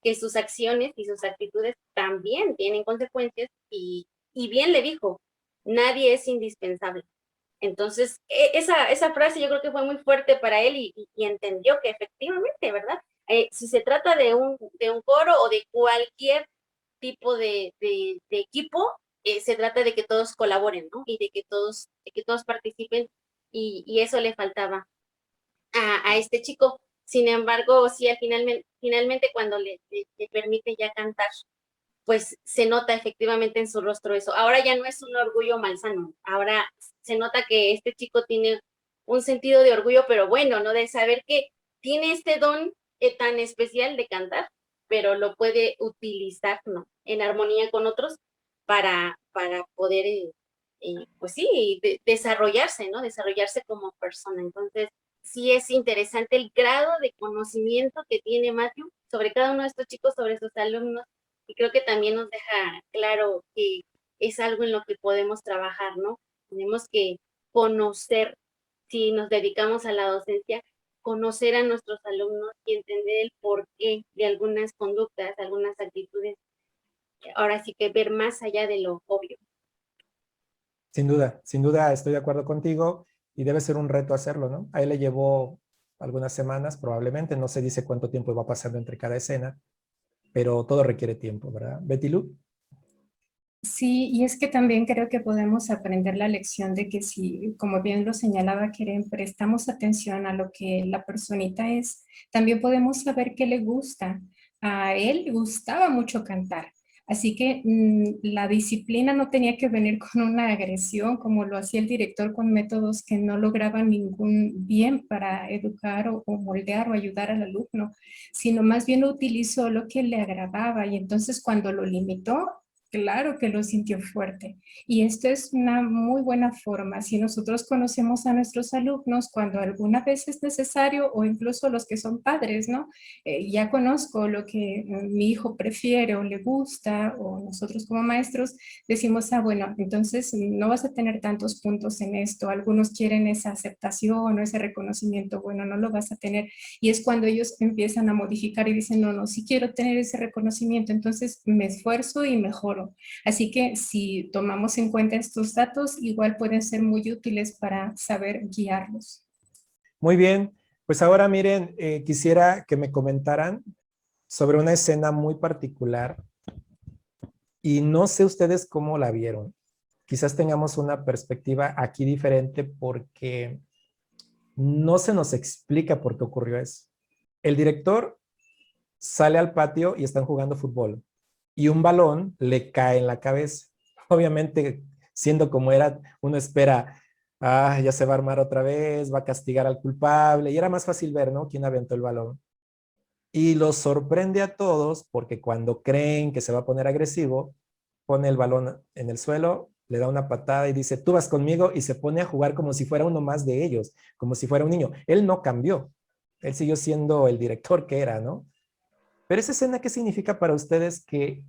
que sus acciones y sus actitudes también tienen consecuencias, y bien le dijo, nadie es indispensable. Entonces, esa frase yo creo que fue muy fuerte para él y entendió que efectivamente, ¿verdad? Si se trata de un coro o de cualquier tipo de equipo, se trata de que todos colaboren, ¿no? Y de que todos participen, y eso le faltaba a este chico. Sin embargo, sí, finalmente cuando le permite ya cantar, pues se nota efectivamente en su rostro eso. Ahora ya no es un orgullo malsano, ahora se nota que este chico tiene un sentido de orgullo, pero bueno, ¿no? De saber que tiene este don tan especial de cantar, pero lo puede utilizar, ¿no?, en armonía con otros para poder, pues sí, desarrollarse, ¿no? Desarrollarse como persona. Entonces, sí es interesante el grado de conocimiento que tiene Matthew sobre cada uno de estos chicos, sobre sus alumnos, y creo que también nos deja claro que es algo en lo que podemos trabajar, ¿no? Tenemos que conocer, si nos dedicamos a la docencia, conocer a nuestros alumnos y entender el porqué de algunas conductas, algunas actitudes. Ahora sí que ver más allá de lo obvio. Sin duda estoy de acuerdo contigo y debe ser un reto hacerlo, ¿no? A él le llevó algunas semanas, probablemente, no se dice cuánto tiempo va pasando entre cada escena, pero todo requiere tiempo, ¿verdad? Betty Lu. Sí, y es que también creo que podemos aprender la lección de que si, como bien lo señalaba Keren, prestamos atención a lo que la personita es, también podemos saber qué le gusta. A él le gustaba mucho cantar, Así que la disciplina no tenía que venir con una agresión como lo hacía el director con métodos que no lograban ningún bien para educar o moldear o ayudar al alumno, sino más bien utilizó lo que le agradaba y entonces cuando lo limitó, claro que lo sintió fuerte. Y esto es una muy buena forma. Si nosotros conocemos a nuestros alumnos cuando alguna vez es necesario o incluso los que son padres, ¿no? Ya conozco lo que mi hijo prefiere o le gusta o nosotros como maestros decimos, ah, bueno, entonces no vas a tener tantos puntos en esto. Algunos quieren esa aceptación o ese reconocimiento. Bueno, no lo vas a tener. Y es cuando ellos empiezan a modificar y dicen, no, no, sí quiero tener ese reconocimiento, entonces me esfuerzo y mejoro. Así que si tomamos en cuenta estos datos, igual pueden ser muy útiles para saber guiarlos. Muy bien, pues ahora miren, quisiera que me comentaran sobre una escena muy particular y no sé ustedes cómo la vieron. Quizás tengamos una perspectiva aquí diferente porque no se nos explica por qué ocurrió eso. El director sale al patio y están jugando fútbol y un balón le cae en la cabeza. Obviamente, siendo como era, uno espera, ah, ya se va a armar otra vez, va a castigar al culpable y era más fácil ver, ¿no? Quién aventó el balón. Y los sorprende a todos porque cuando creen que se va a poner agresivo, pone el balón en el suelo, le da una patada y dice, tú vas conmigo y se pone a jugar como si fuera uno más de ellos, como si fuera un niño. Él no cambió, él siguió siendo el director que era, ¿no? Pero esa escena, ¿qué significa para ustedes? Que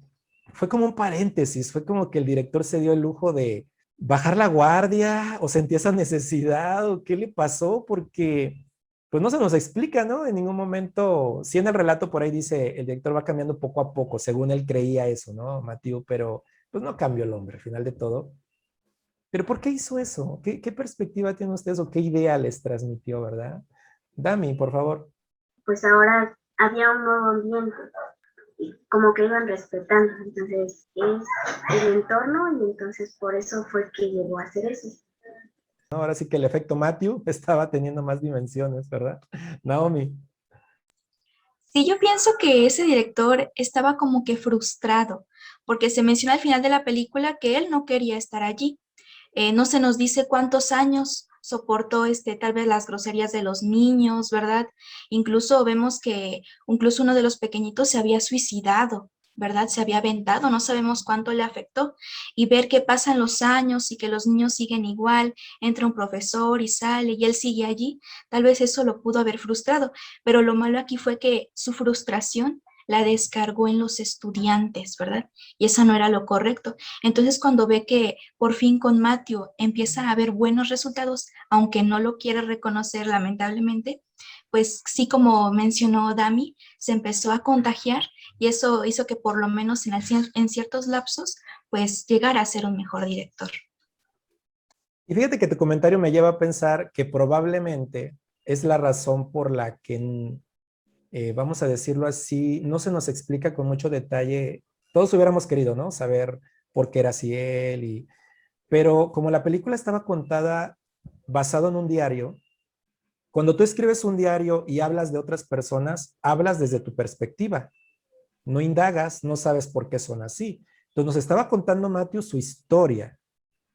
fue como un paréntesis, fue como que el director se dio el lujo de bajar la guardia o sentía esa necesidad o qué le pasó, porque pues no se nos explica, ¿no? En ningún momento, sí en el relato por ahí dice, el director va cambiando poco a poco, según él creía eso, ¿no, Matthew? Pero pues no cambió el hombre al final de todo. ¿Pero por qué hizo eso? ¿Qué perspectiva tienen ustedes o qué idea les transmitió, verdad? Dami, por favor. Pues ahora había un nuevo ambiente y como que iban respetando, entonces es el entorno y entonces por eso fue que llegó a hacer eso. Ahora sí que el efecto Matthew estaba teniendo más dimensiones, ¿verdad? Naomi. Sí, yo pienso que ese director estaba como que frustrado, porque se menciona al final de la película que él no quería estar allí. No se nos dice cuántos años soportó tal vez las groserías de los niños, ¿verdad? Incluso vemos que incluso uno de los pequeñitos se había suicidado, ¿verdad? Se había aventado, no sabemos cuánto le afectó. Y ver que pasan los años y que los niños siguen igual, entra un profesor y sale y él sigue allí, tal vez eso lo pudo haber frustrado, pero lo malo aquí fue que su frustración la descargó en los estudiantes, ¿verdad? Y eso no era lo correcto. Entonces, cuando ve que por fin con Matthew empieza a haber buenos resultados, aunque no lo quiere reconocer lamentablemente, pues sí, como mencionó Dami, se empezó a contagiar y eso hizo que por lo menos en ciertos lapsos, pues llegara a ser un mejor director. Y fíjate que tu comentario me lleva a pensar que probablemente es la razón por la que, vamos a decirlo así, no se nos explica con mucho detalle. Todos hubiéramos querido, ¿no? Saber por qué era así él. Pero como la película estaba contada basado en un diario, cuando tú escribes un diario y hablas de otras personas, hablas desde tu perspectiva. No indagas, no sabes por qué son así. Entonces nos estaba contando Matthew su historia.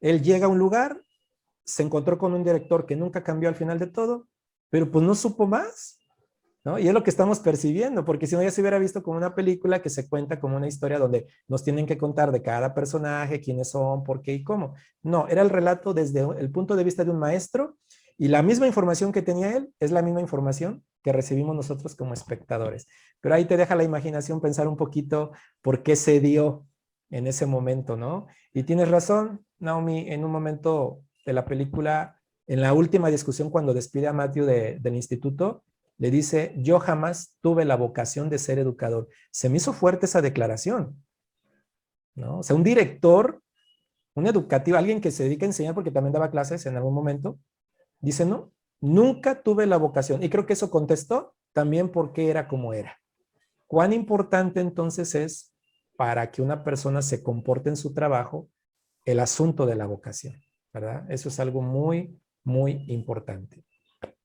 Él llega a un lugar, se encontró con un director que nunca cambió al final de todo, pero pues no supo más, ¿no? Y es lo que estamos percibiendo, porque si no ya se hubiera visto como una película que se cuenta como una historia donde nos tienen que contar de cada personaje, quiénes son, por qué y cómo. No, era el relato desde el punto de vista de un maestro y la misma información que tenía él es la misma información que recibimos nosotros como espectadores. Pero ahí te deja la imaginación pensar un poquito por qué se dio en ese momento, ¿no? Y tienes razón, Naomi, en un momento de la película, en la última discusión cuando despide a Matthew del instituto, le dice, yo jamás tuve la vocación de ser educador. Se me hizo fuerte esa declaración, ¿no? O sea, un director, un educativo, alguien que se dedica a enseñar porque también daba clases en algún momento, dice, no, nunca tuve la vocación. Y creo que eso contestó también porque era como era. ¿Cuán importante entonces es para que una persona se comporte en su trabajo el asunto de la vocación, ¿verdad? Eso es algo muy, muy importante.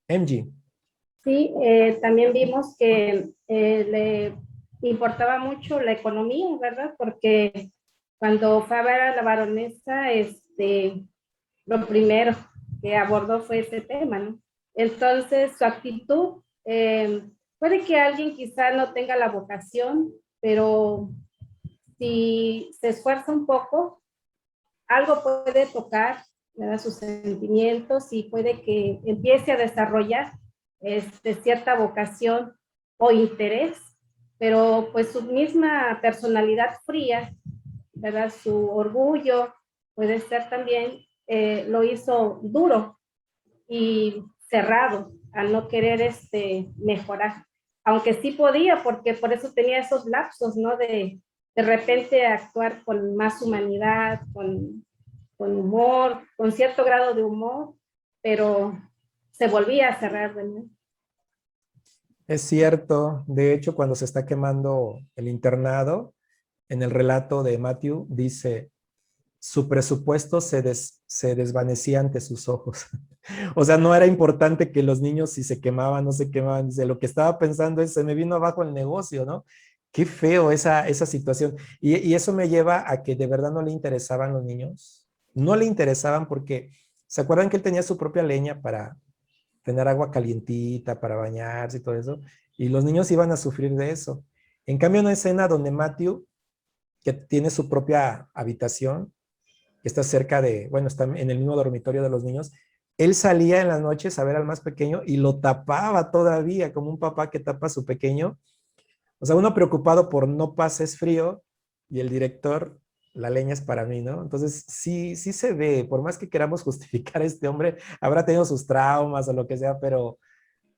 MG. Sí, también vimos que le importaba mucho la economía, ¿verdad? Porque cuando fue a ver a la baronesa, lo primero que abordó fue ese tema, ¿no? Entonces, su actitud, puede que alguien quizá no tenga la vocación, pero si se esfuerza un poco, algo puede tocar, ¿verdad? Sus sentimientos y puede que empiece a desarrollar cierta vocación o interés, pero pues su misma personalidad fría, ¿verdad? Su orgullo puede ser también, lo hizo duro y cerrado al no querer mejorar, aunque sí podía, porque por eso tenía esos lapsos, ¿no? De repente actuar con más humanidad, con humor, con cierto grado de humor, pero se volvía a cerrar, ¿verdad? Es cierto, de hecho, cuando se está quemando el internado, en el relato de Matthew dice, su presupuesto se desvanecía ante sus ojos. O sea, no era importante que los niños si se quemaban, no se quemaban. Dice, lo que estaba pensando es, se me vino abajo el negocio, ¿no? Qué feo esa situación. Y eso me lleva a que de verdad no le interesaban los niños. No le interesaban porque, ¿se acuerdan que él tenía su propia leña para tener agua calientita, para bañarse y todo eso? Y los niños iban a sufrir de eso. En cambio, una escena donde Matthew, que tiene su propia habitación, que está cerca de, bueno, está en el mismo dormitorio de los niños, él salía en las noches a ver al más pequeño y lo tapaba todavía, como un papá que tapa a su pequeño. O sea, uno preocupado por no pases frío y el director, la leña es para mí, ¿no? Entonces, sí se ve, por más que queramos justificar a este hombre, habrá tenido sus traumas o lo que sea, pero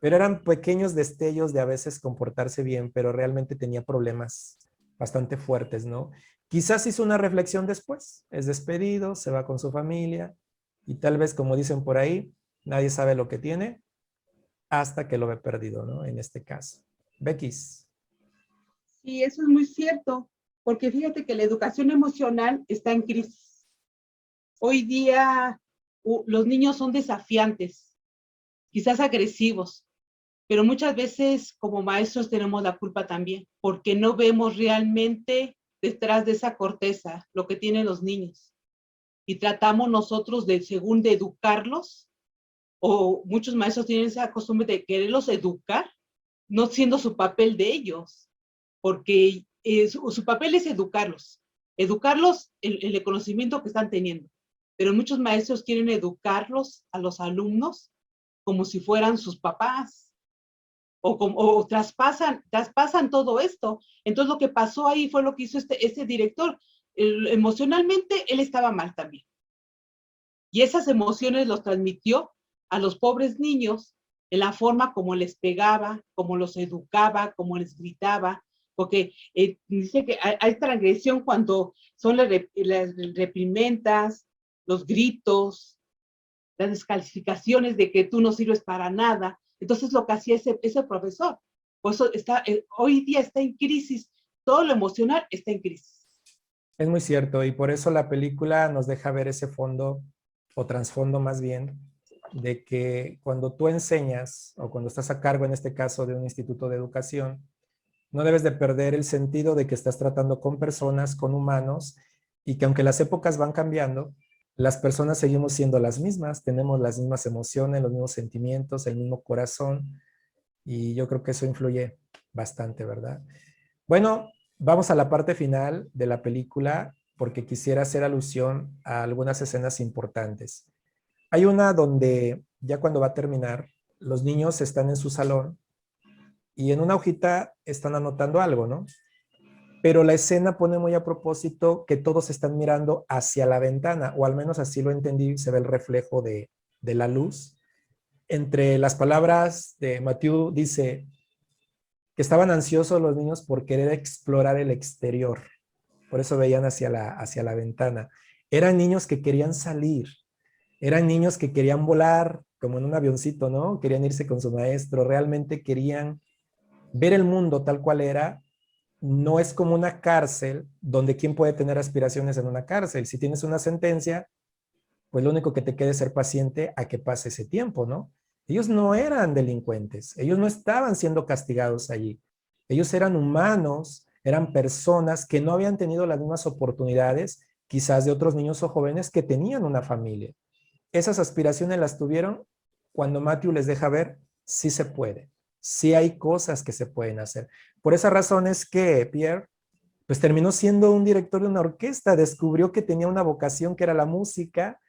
eran pequeños destellos de a veces comportarse bien, pero realmente tenía problemas bastante fuertes, ¿no? Quizás hizo una reflexión después, es despedido, se va con su familia y tal vez, como dicen por ahí, nadie sabe lo que tiene hasta que lo ve perdido, ¿no? En este caso. Becky. Sí, eso es muy cierto, porque fíjate que la educación emocional está en crisis. Hoy día los niños son desafiantes, quizás agresivos, pero muchas veces como maestros tenemos la culpa también, porque no vemos realmente detrás de esa corteza lo que tienen los niños. Y tratamos nosotros según de educarlos, o muchos maestros tienen esa costumbre de quererlos educar, no siendo su papel de ellos, porque su papel es educarlos en el conocimiento que están teniendo. Pero muchos maestros quieren educarlos a los alumnos como si fueran sus papás, o traspasan todo esto. Entonces lo que pasó ahí fue lo que hizo este director. Emocionalmente él estaba mal también. Y esas emociones los transmitió a los pobres niños en la forma como les pegaba, como los educaba, como les gritaba, porque dice que hay transgresión cuando son las reprimendas, los gritos, las descalificaciones de que tú no sirves para nada. Entonces lo que hacía ese profesor, por eso hoy día está en crisis, todo lo emocional está en crisis. Es muy cierto y por eso la película nos deja ver ese fondo o trasfondo más bien de que cuando tú enseñas o cuando estás a cargo en este caso de un instituto de educación, no debes de perder el sentido de que estás tratando con personas, con humanos y que aunque las épocas van cambiando, las personas seguimos siendo las mismas, tenemos las mismas emociones, los mismos sentimientos, el mismo corazón y yo creo que eso influye bastante, ¿verdad? Bueno, vamos a la parte final de la película porque quisiera hacer alusión a algunas escenas importantes. Hay una donde ya cuando va a terminar, los niños están en su salón y en una hojita están anotando algo, ¿no? Pero la escena pone muy a propósito que todos están mirando hacia la ventana, o al menos así lo entendí, se ve el reflejo de la luz. Entre las palabras de Matthew dice que estaban ansiosos los niños por querer explorar el exterior. Por eso veían hacia la ventana. Eran niños que querían salir. Eran niños que querían volar, como en un avioncito, ¿no? Querían irse con su maestro. Realmente querían ver el mundo tal cual era. No es como una cárcel, donde ¿quién puede tener aspiraciones en una cárcel? Si tienes una sentencia, pues lo único que te queda es ser paciente a que pase ese tiempo, ¿no? Ellos no eran delincuentes. Ellos no estaban siendo castigados allí. Ellos eran humanos, eran personas que no habían tenido las mismas oportunidades quizás de otros niños o jóvenes que tenían una familia. Esas aspiraciones las tuvieron cuando Matthew les deja ver, sí se puede, sí hay cosas que se pueden hacer. Por esa razón es que Pierre pues terminó siendo un director de una orquesta, descubrió que tenía una vocación que era la música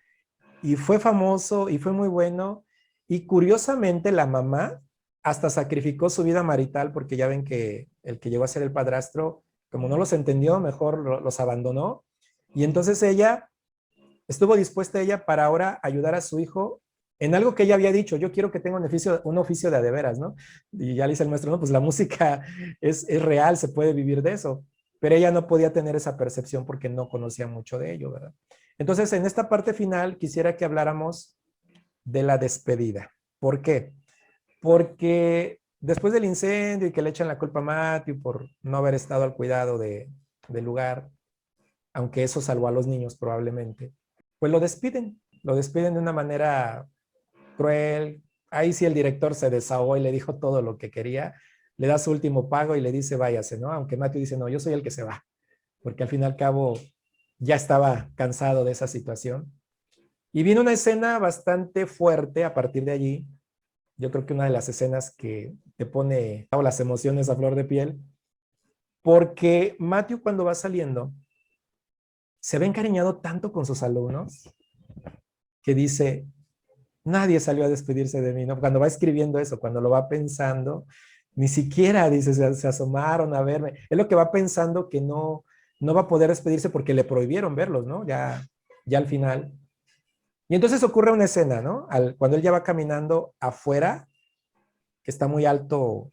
y fue famoso y fue muy bueno. Y curiosamente la mamá hasta sacrificó su vida marital porque ya ven que el que llegó a ser el padrastro, como no los entendió, mejor los abandonó. Y entonces ella estuvo dispuesta ella para ahora ayudar a su hijo en algo que ella había dicho, yo quiero que tenga un oficio de a de veras, ¿no? Y ya le dice el maestro, no, pues la música es real, se puede vivir de eso. Pero ella no podía tener esa percepción porque no conocía mucho de ello, ¿verdad? Entonces, en esta parte final, quisiera que habláramos de la despedida. ¿Por qué? Porque después del incendio y que le echan la culpa a Matthew por no haber estado al cuidado del lugar, aunque eso salvó a los niños probablemente, pues lo despiden de una manera cruel. Ahí sí el director se desahogó y le dijo todo lo que quería, le da su último pago y le dice váyase, ¿no? Aunque Matthew dice, no, yo soy el que se va, porque al fin y al cabo ya estaba cansado de esa situación. Y viene una escena bastante fuerte a partir de allí. Yo creo que una de las escenas que te pone las emociones a flor de piel, porque Matthew cuando va saliendo se ve encariñado tanto con sus alumnos que dice, nadie salió a despedirse de mí, ¿no? Cuando va escribiendo eso, cuando lo va pensando, ni siquiera, dice, se asomaron a verme. Es lo que va pensando que no va a poder despedirse porque le prohibieron verlos, ¿no? Ya al final. Y entonces ocurre una escena, ¿no? Cuando él ya va caminando afuera, que está muy alto,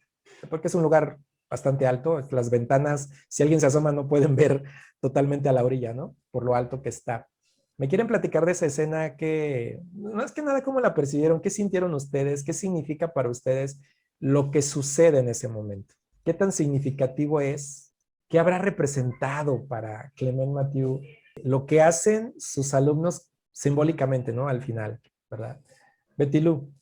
porque es un lugar bastante alto, las ventanas, si alguien se asoma, no pueden ver totalmente a la orilla, ¿no? Por lo alto que está. ¿Me quieren platicar de esa escena? Que no es que nada, ¿cómo la percibieron? ¿Qué sintieron ustedes? ¿Qué significa para ustedes lo que sucede en ese momento? ¿Qué tan significativo es? ¿Qué habrá representado para Clement Mathieu lo que hacen sus alumnos simbólicamente, ¿no? Al final, ¿verdad? Betty Lou.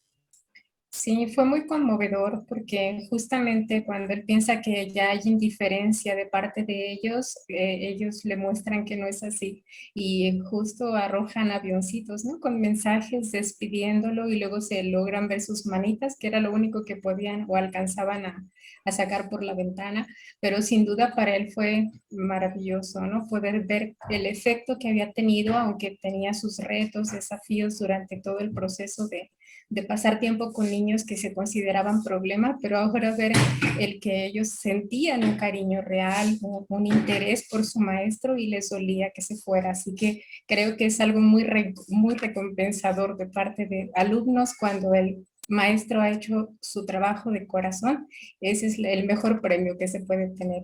Sí, fue muy conmovedor porque justamente cuando él piensa que ya hay indiferencia de parte de ellos, ellos le muestran que no es así y justo arrojan avioncitos, ¿no? Con mensajes despidiéndolo y luego se logran ver sus manitas, que era lo único que podían o alcanzaban a sacar por la ventana, pero sin duda para él fue maravilloso, ¿no? Poder ver el efecto que había tenido, aunque tenía sus retos, desafíos durante todo el proceso de pasar tiempo con niños que se consideraban problema, pero ahora ver el que ellos sentían un cariño real, un interés por su maestro y les dolía que se fuera. Así que creo que es algo muy recompensador de parte de alumnos cuando el maestro ha hecho su trabajo de corazón. Ese es el mejor premio que se puede tener,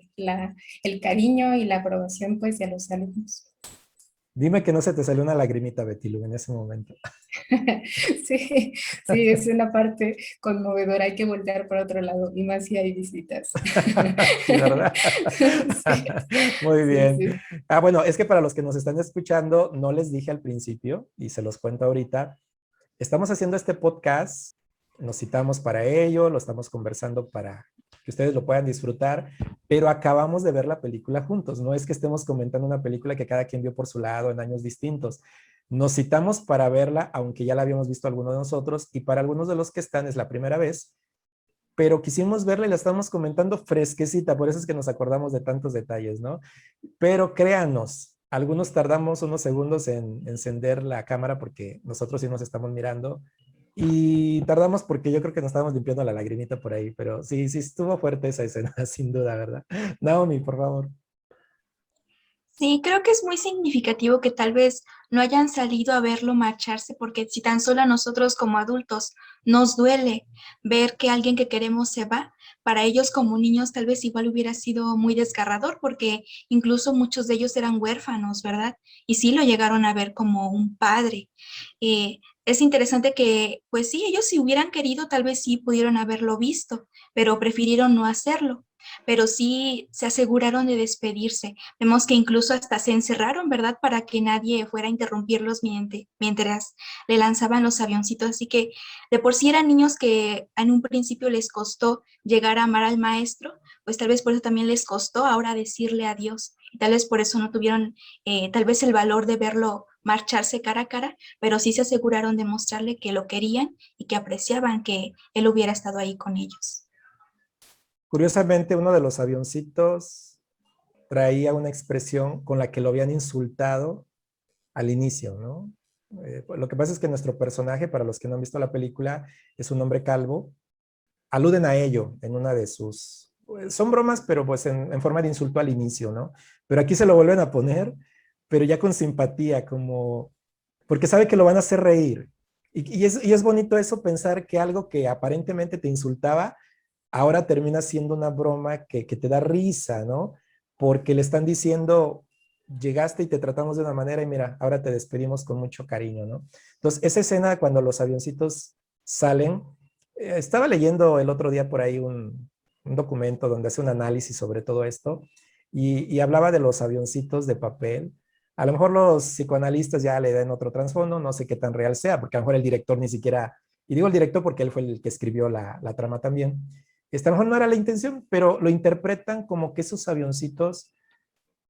el cariño y la aprobación pues de los alumnos. Dime que no se te salió una lagrimita, Betty Lou, en ese momento. Sí, sí, es una parte conmovedora, hay que voltear para otro lado, y más si hay visitas. Sí, ¿verdad? Sí, Muy bien. sí, sí. Bueno, es que para los que nos están escuchando, no les dije al principio, y se los cuento ahorita, estamos haciendo este podcast, nos citamos para ello, lo estamos conversando para que ustedes lo puedan disfrutar, pero acabamos de ver la película juntos, no es que estemos comentando una película que cada quien vio por su lado en años distintos. Nos citamos para verla, aunque ya la habíamos visto algunos de nosotros, y para algunos de los que están es la primera vez, pero quisimos verla y la estamos comentando fresquecita, por eso es que nos acordamos de tantos detalles, ¿no? Pero créanos, algunos tardamos unos segundos en encender la cámara porque nosotros sí nos estamos mirando, y tardamos porque yo creo que nos estábamos limpiando la lagrimita por ahí, pero sí estuvo fuerte esa escena, sin duda, ¿verdad? Naomi, por favor. Sí, creo que es muy significativo que tal vez no hayan salido a verlo marcharse, porque si tan solo a nosotros como adultos nos duele ver que alguien que queremos se va, para ellos como niños tal vez igual hubiera sido muy desgarrador, porque incluso muchos de ellos eran huérfanos, ¿verdad? Y sí lo llegaron a ver como un padre. Es interesante que, pues sí, ellos si hubieran querido, tal vez sí pudieron haberlo visto, pero prefirieron no hacerlo. pero sí se aseguraron de despedirse. Vemos que incluso hasta se encerraron, ¿verdad? Para que nadie fuera a interrumpirlos mientras le lanzaban los avioncitos. Así que de por sí eran niños que en un principio les costó llegar a amar al maestro, pues tal vez por eso también les costó ahora decirle adiós. Y tal vez por eso no tuvieron tal vez el valor de verlo marcharse cara a cara, pero sí se aseguraron de mostrarle que lo querían y que apreciaban que él hubiera estado ahí con ellos. Curiosamente, uno de los avioncitos traía una expresión con la que lo habían insultado al inicio, ¿no? Lo que pasa es que nuestro personaje, para los que no han visto la película, es un hombre calvo. Aluden a ello en una de sus... Pues, son bromas, pero pues en forma de insulto al inicio, ¿no? Pero aquí se lo vuelven a poner, pero ya con simpatía, como... Porque sabe que lo van a hacer reír. Y es bonito eso, pensar que algo que aparentemente te insultaba, ahora termina siendo una broma que te da risa, ¿no? Porque le están diciendo, llegaste y te tratamos de una manera y mira, ahora te despedimos con mucho cariño, ¿no? Entonces, esa escena cuando los avioncitos salen, estaba leyendo el otro día por ahí un documento donde hace un análisis sobre todo esto y hablaba de los avioncitos de papel. A lo mejor los psicoanalistas ya le dan otro trasfondo, no sé qué tan real sea, porque a lo mejor el director ni siquiera, y digo el director porque él fue el que escribió la trama también, a lo mejor no era la intención, pero lo interpretan como que esos avioncitos,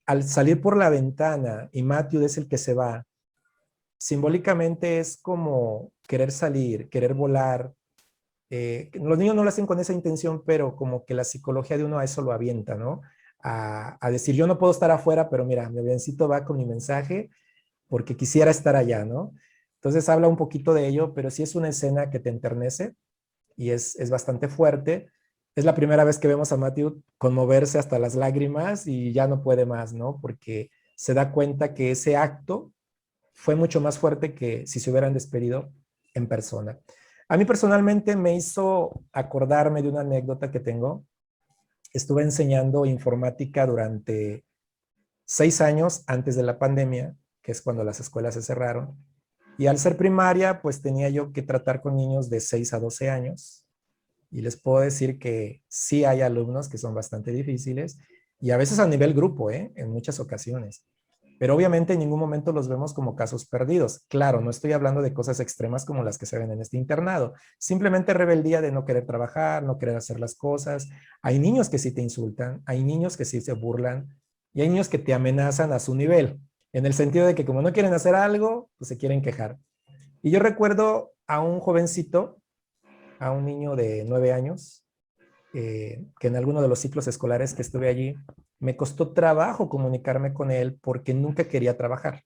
al salir por la ventana y Matthew es el que se va, simbólicamente es como querer salir, querer volar. Los niños no lo hacen con esa intención, pero como que la psicología de uno a eso lo avienta, ¿no? A decir, yo no puedo estar afuera, pero mira, mi avioncito va con mi mensaje porque quisiera estar allá, ¿no? Entonces habla un poquito de ello, pero sí es una escena que te enternece y es bastante fuerte. Es la primera vez que vemos a Matthew conmoverse hasta las lágrimas y ya no puede más, ¿no? Porque se da cuenta que ese acto fue mucho más fuerte que si se hubieran despedido en persona. A mí personalmente me hizo acordarme de una anécdota que tengo. Estuve enseñando informática durante 6 años antes de la pandemia, que es cuando las escuelas se cerraron. Y al ser primaria, pues tenía yo que tratar con niños de 6 a 12 años. Y les puedo decir que sí hay alumnos que son bastante difíciles y a veces a nivel grupo, en muchas ocasiones. Pero obviamente en ningún momento los vemos como casos perdidos. Claro, no estoy hablando de cosas extremas como las que se ven en este internado. Simplemente rebeldía de no querer trabajar, no querer hacer las cosas. Hay niños que sí te insultan, hay niños que sí se burlan y hay niños que te amenazan a su nivel, en el sentido de que como no quieren hacer algo, pues se quieren quejar. Y yo recuerdo a un jovencito, a un niño de 9 años, que en alguno de los ciclos escolares que estuve allí, me costó trabajo comunicarme con él porque nunca quería trabajar.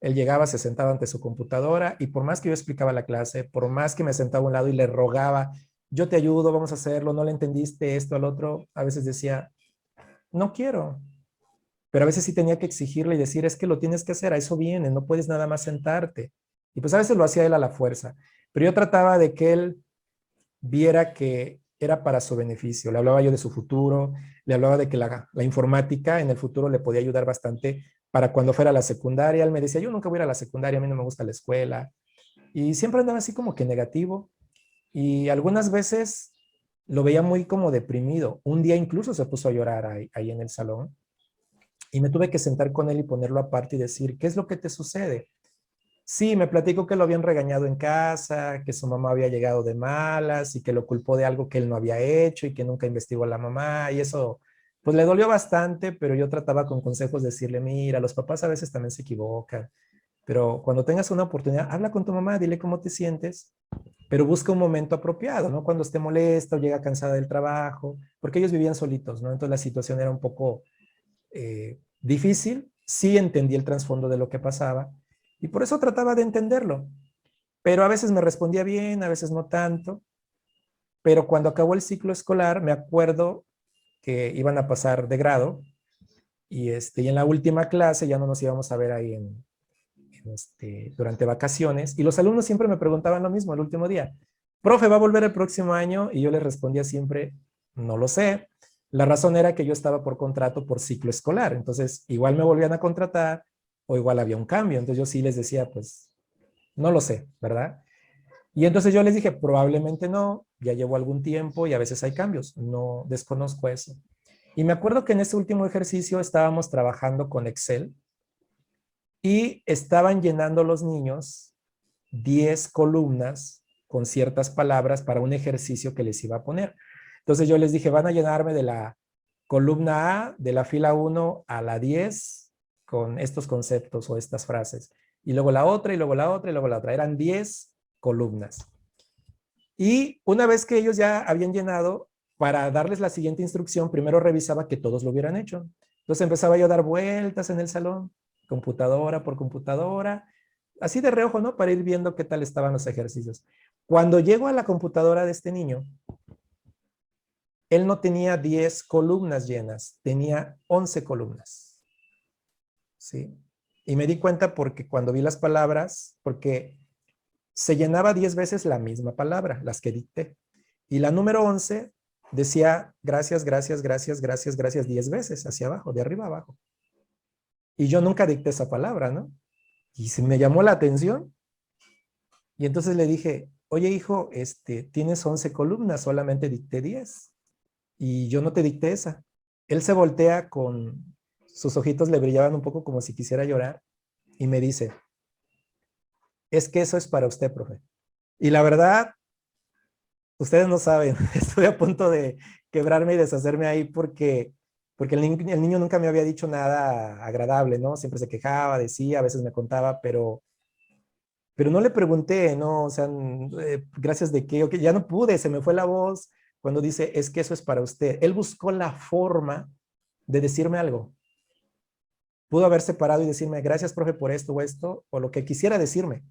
Él llegaba, se sentaba ante su computadora y por más que yo explicaba la clase, por más que me sentaba a un lado y le rogaba, yo te ayudo, vamos a hacerlo, no le entendiste esto al otro, a veces decía, no quiero. Pero a veces sí tenía que exigirle y decir, es que lo tienes que hacer, a eso viene, no puedes nada más sentarte. Y pues a veces lo hacía él a la fuerza. Pero yo trataba de que él viera que era para su beneficio. Le hablaba yo de su futuro, le hablaba de que la informática en el futuro le podía ayudar bastante para cuando fuera a la secundaria. Él me decía, yo nunca voy a ir a la secundaria, a mí no me gusta la escuela. Y siempre andaba así como que negativo. Y algunas veces lo veía muy como deprimido. Un día incluso se puso a llorar ahí en el salón. Y me tuve que sentar con él y ponerlo aparte y decir, ¿qué es lo que te sucede? Sí, me platicó que lo habían regañado en casa, que su mamá había llegado de malas y que lo culpó de algo que él no había hecho y que nunca investigó a la mamá y eso, pues le dolió bastante, pero yo trataba con consejos de decirle, mira, los papás a veces también se equivocan, pero cuando tengas una oportunidad, habla con tu mamá, dile cómo te sientes, pero busca un momento apropiado, ¿no? Cuando esté molesta o llega cansada del trabajo, porque ellos vivían solitos, ¿no? Entonces la situación era un poco difícil, sí entendí el trasfondo de lo que pasaba, y por eso trataba de entenderlo. Pero a veces me respondía bien, a veces no tanto. Pero cuando acabó el ciclo escolar, me acuerdo que iban a pasar de grado. Y en la última clase ya no nos íbamos a ver ahí durante vacaciones. Y los alumnos siempre me preguntaban lo mismo el último día. Profe, ¿va a volver el próximo año? Y yo les respondía siempre, no lo sé. La razón era que yo estaba por contrato por ciclo escolar. Entonces, igual me volvían a contratar o igual había un cambio. Entonces yo sí les decía, pues, no lo sé, ¿verdad? Y entonces yo les dije, probablemente no, ya llevo algún tiempo y a veces hay cambios, no desconozco eso. Y me acuerdo que en ese último ejercicio estábamos trabajando con Excel y estaban llenando los niños 10 columnas con ciertas palabras para un ejercicio que les iba a poner. Entonces yo les dije, van a llenarme de la columna A, de la fila 1 a la 10, con estos conceptos o estas frases. Y luego la otra, y luego la otra, y luego la otra. Eran 10 columnas. Y una vez que ellos ya habían llenado, para darles la siguiente instrucción, primero revisaba que todos lo hubieran hecho. Entonces empezaba yo a dar vueltas en el salón, computadora por computadora, así de reojo, ¿no? Para ir viendo qué tal estaban los ejercicios. Cuando llego a la computadora de este niño, él no tenía 10 columnas llenas, tenía 11 columnas. ¿Sí? Y me di cuenta porque cuando vi las palabras, porque se llenaba 10 veces la misma palabra, las que dicté. Y la número 11 decía gracias, gracias, gracias, gracias, gracias 10 veces hacia abajo, de arriba a abajo. Y yo nunca dicté esa palabra, ¿no? Y se me llamó la atención. Y entonces le dije, oye hijo, tienes 11 columnas, solamente dicté 10. Y yo no te dicté esa. Él se voltea con sus ojitos, le brillaban un poco como si quisiera llorar. Y me dice, es que eso es para usted, profe. Y la verdad, ustedes no saben, estoy a punto de quebrarme y deshacerme ahí porque el niño nunca me había dicho nada agradable, ¿no? Siempre se quejaba, decía, a veces me contaba, pero no le pregunté, ¿no? O sea, gracias de qué, okay, ya no pude, se me fue la voz cuando dice, es que eso es para usted. Él buscó la forma de decirme algo. Pudo haber separado y decirme, gracias, profe, por esto o esto, o lo que quisiera decirme,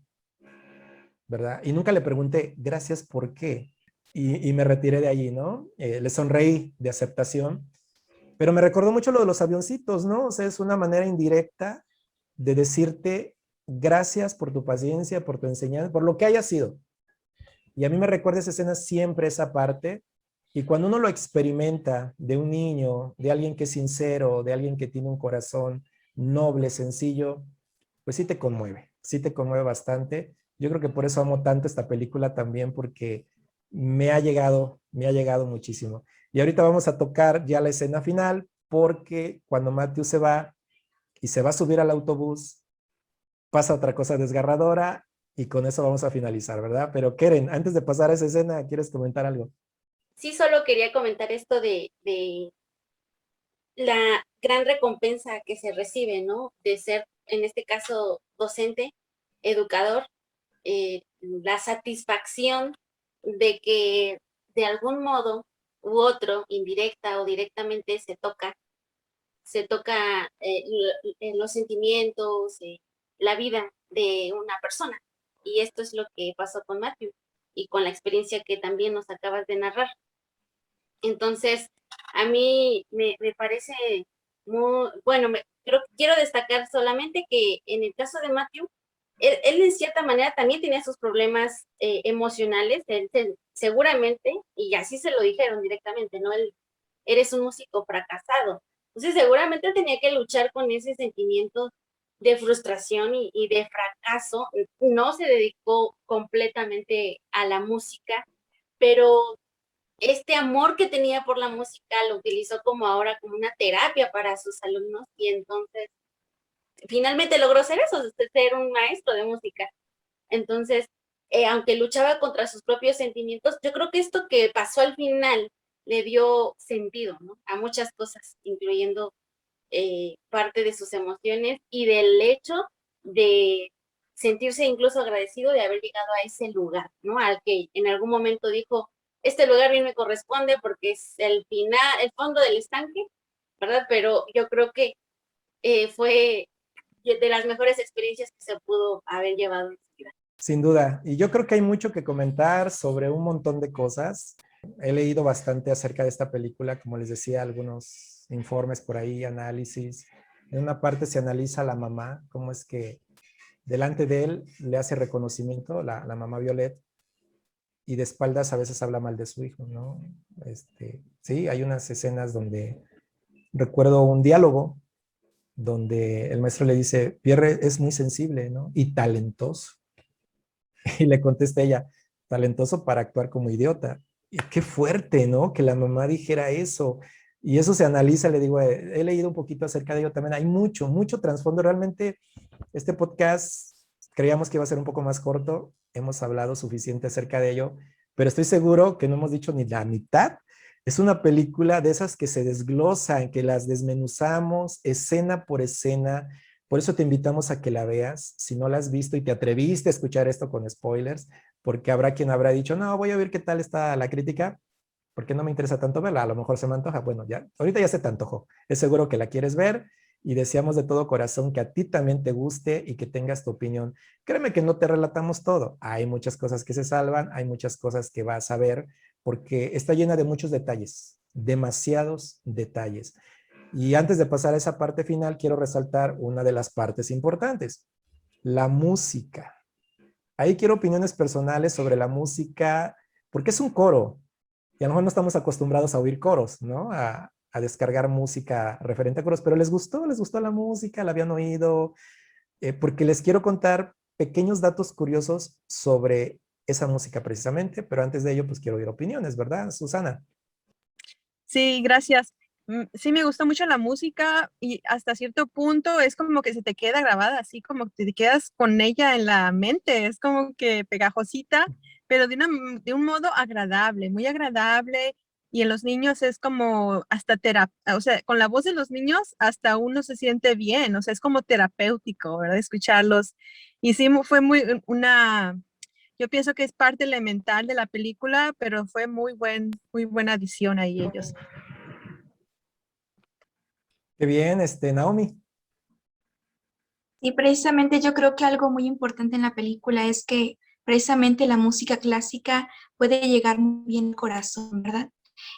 ¿verdad? Y nunca le pregunté, gracias, ¿por qué? Y me retiré de allí, ¿no? Le sonreí de aceptación, pero me recordó mucho lo de los avioncitos, ¿no? O sea, es una manera indirecta de decirte gracias por tu paciencia, por tu enseñanza, por lo que haya sido. Y a mí me recuerda esa escena siempre, esa parte, y cuando uno lo experimenta de un niño, de alguien que es sincero, de alguien que tiene un corazón noble, sencillo, pues sí te conmueve bastante. Yo creo que por eso amo tanto esta película también, porque me ha llegado muchísimo. Y ahorita vamos a tocar ya la escena final, porque cuando Matthew se va y se va a subir al autobús, pasa otra cosa desgarradora y con eso vamos a finalizar, ¿verdad? Pero Keren, antes de pasar a esa escena, ¿quieres comentar algo? Sí, solo quería comentar esto de la gran recompensa que se recibe, ¿no? De ser, en este caso, docente, educador, la satisfacción de que de algún modo u otro, indirecta o directamente, se toca los sentimientos, la vida de una persona. Y esto es lo que pasó con Matthew y con la experiencia que también nos acabas de narrar. Entonces, a mí me parece muy, bueno, quiero destacar solamente que en el caso de Matthew, él en cierta manera también tenía sus problemas emocionales, seguramente, y así se lo dijeron directamente, ¿no? Eres un músico fracasado. Entonces, seguramente tenía que luchar con ese sentimiento de frustración y de fracaso. No se dedicó completamente a la música, pero este amor que tenía por la música lo utilizó como ahora como una terapia para sus alumnos y entonces finalmente logró ser eso, ser un maestro de música. Entonces, aunque luchaba contra sus propios sentimientos, yo creo que esto que pasó al final le dio sentido, ¿no? A muchas cosas, incluyendo parte de sus emociones y del hecho de sentirse incluso agradecido de haber llegado a ese lugar, ¿no? Al que en algún momento dijo, este lugar bien me corresponde porque es el final, el fondo del estanque, ¿verdad? Pero yo creo que fue de las mejores experiencias que se pudo haber llevado en su vida. Sin duda. Y yo creo que hay mucho que comentar sobre un montón de cosas. He leído bastante acerca de esta película, como les decía, algunos informes por ahí, análisis. En una parte se analiza a la mamá, cómo es que delante de él le hace reconocimiento, la mamá Violet, y de espaldas a veces habla mal de su hijo, ¿no? Sí, hay unas escenas donde recuerdo un diálogo donde el maestro le dice, Pierre es muy sensible, ¿no? Y talentoso. Y le contesta ella, talentoso para actuar como idiota. qué fuerte, ¿no? Que la mamá dijera eso. Y eso se analiza, le digo, he leído un poquito acerca de ello también. Hay mucho, mucho trasfondo. Realmente este podcast creíamos que iba a ser un poco más corto. Hemos hablado suficiente acerca de ello, pero estoy seguro que no hemos dicho ni la mitad. Es una película de esas que se desglosan, que las desmenuzamos escena por escena. Por eso te invitamos a que la veas. Si no la has visto y te atreviste a escuchar esto con spoilers, porque habrá quien habrá dicho, no, voy a ver qué tal está la crítica, porque no me interesa tanto verla, a lo mejor se me antoja. Bueno, ya, ahorita ya se te antojó. Es seguro que la quieres ver y deseamos de todo corazón que a ti también te guste y que tengas tu opinión. Créeme que no te relatamos todo. Hay muchas cosas que se salvan, hay muchas cosas que vas a ver, porque está llena de muchos detalles, demasiados detalles. Y antes de pasar a esa parte final, quiero resaltar una de las partes importantes, la música. Ahí quiero opiniones personales sobre la música, porque es un coro, y a lo mejor no estamos acostumbrados a oír coros, ¿no? A descargar música referente a coros, pero les gustó la música, la habían oído, porque les quiero contar pequeños datos curiosos sobre esa música precisamente, pero antes de ello, pues quiero oír opiniones, ¿verdad, Susana? Sí, gracias. Sí, me gusta mucho la música y hasta cierto punto es como que se te queda grabada, así como que te quedas con ella en la mente, es como que pegajosita, pero de un modo agradable, muy agradable. Y en los niños es como hasta terapia, o sea, con la voz de los niños hasta uno se siente bien, o sea, es como terapéutico, ¿verdad? Escucharlos. Y sí, fue yo pienso que es parte elemental de la película, pero fue muy buena adición ahí ellos. Qué bien, Naomi. Y precisamente yo creo que algo muy importante en la película es que precisamente la música clásica puede llegar muy bien al corazón, ¿verdad?